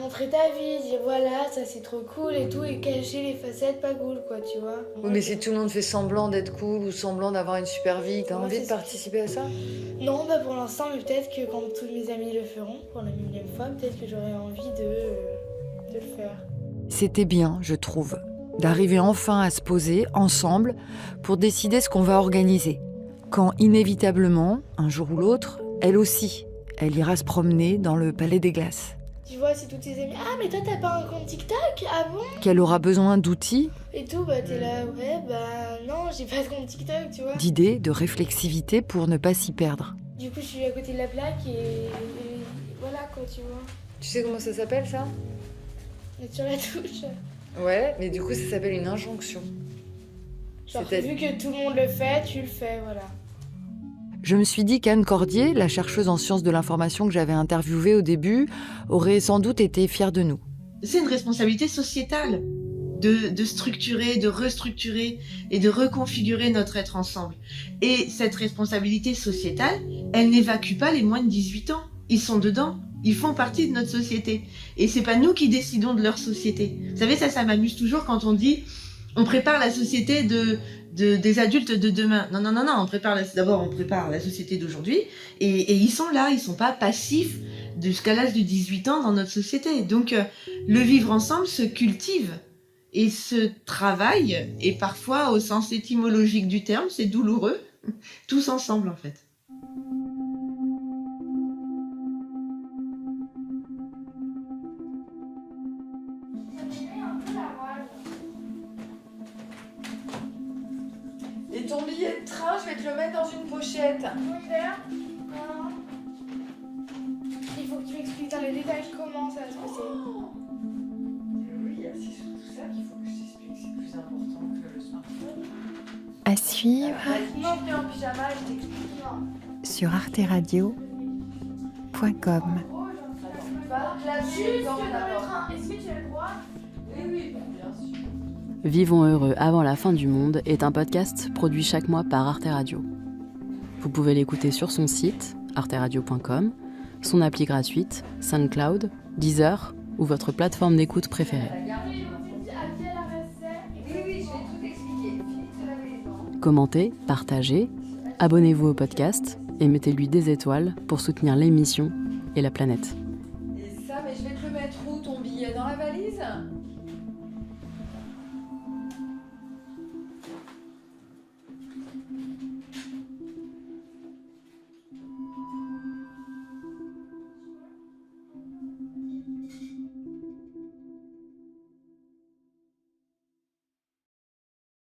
Speaker 4: montrer ta vie, dire voilà, ça c'est trop cool et tout, et cacher les facettes pas cool, quoi, tu vois.
Speaker 3: Oui, mais si tout le monde fait semblant d'être cool ou semblant d'avoir une super vie, t'as envie de participer à ça?
Speaker 4: Non, pour l'instant, mais peut-être que quand tous mes amis le feront, pour la millième fois, peut-être que j'aurai envie de le faire.
Speaker 3: C'était bien, je trouve, d'arriver enfin à se poser ensemble pour décider ce qu'on va organiser. Quand inévitablement, un jour ou l'autre, elle aussi, elle ira se promener dans le Palais des Glaces.
Speaker 4: Tu vois, c'est tous tes amis. Ah, mais toi, t'as pas un compte TikTok? Ah bon?
Speaker 3: Qu'elle aura besoin d'outils.
Speaker 4: Et tout, t'es là, non, j'ai pas de compte TikTok, tu vois.
Speaker 3: D'idées, de réflexivité pour ne pas s'y perdre.
Speaker 4: Du coup, je suis à côté de la plaque et voilà, quoi, tu vois.
Speaker 3: Tu sais comment ça s'appelle, ça?
Speaker 4: Être sur la touche.
Speaker 3: Ouais, mais du coup, ça s'appelle une injonction.
Speaker 4: Genre, vu que tout le monde le fait, tu le fais, voilà.
Speaker 3: Je me suis dit qu'Anne Cordier, la chercheuse en sciences de l'information que j'avais interviewée au début, aurait sans doute été fière de nous.
Speaker 2: C'est une responsabilité sociétale de structurer, de restructurer et de reconfigurer notre être ensemble. Et cette responsabilité sociétale, elle n'évacue pas les moins de 18 ans. Ils sont dedans, ils font partie de notre société. Et c'est pas nous qui décidons de leur société. Vous savez, ça m'amuse toujours quand on dit on prépare la société des adultes de demain. Non, on prépare la société d'aujourd'hui et ils sont là, ils sont pas passifs jusqu'à l'âge de 18 ans dans notre société. Donc le vivre ensemble se cultive et se travaille, et parfois au sens étymologique du terme, c'est douloureux, tous ensemble en fait.
Speaker 3: Et ton billet de train, je vais te le mettre dans une pochette.
Speaker 4: Il faut que tu m'expliques dans les détails comment ça va se passer.
Speaker 3: Oui, c'est surtout ça qu'il faut que je t'explique, c'est plus important que le smartphone.
Speaker 20: À suivre
Speaker 4: Non, t'es en pyjama, je t'explique.
Speaker 20: sur arteradio.com.
Speaker 4: Est-ce que tu as le droit?
Speaker 1: Oui, bien sûr.
Speaker 5: Vivons heureux avant la fin du monde est un podcast produit chaque mois par Arte Radio. Vous pouvez l'écouter sur son site, arteradio.com, son appli gratuite, SoundCloud, Deezer ou votre plateforme d'écoute préférée. Commentez, partagez, abonnez-vous au podcast et mettez-lui des étoiles pour soutenir l'émission et la planète.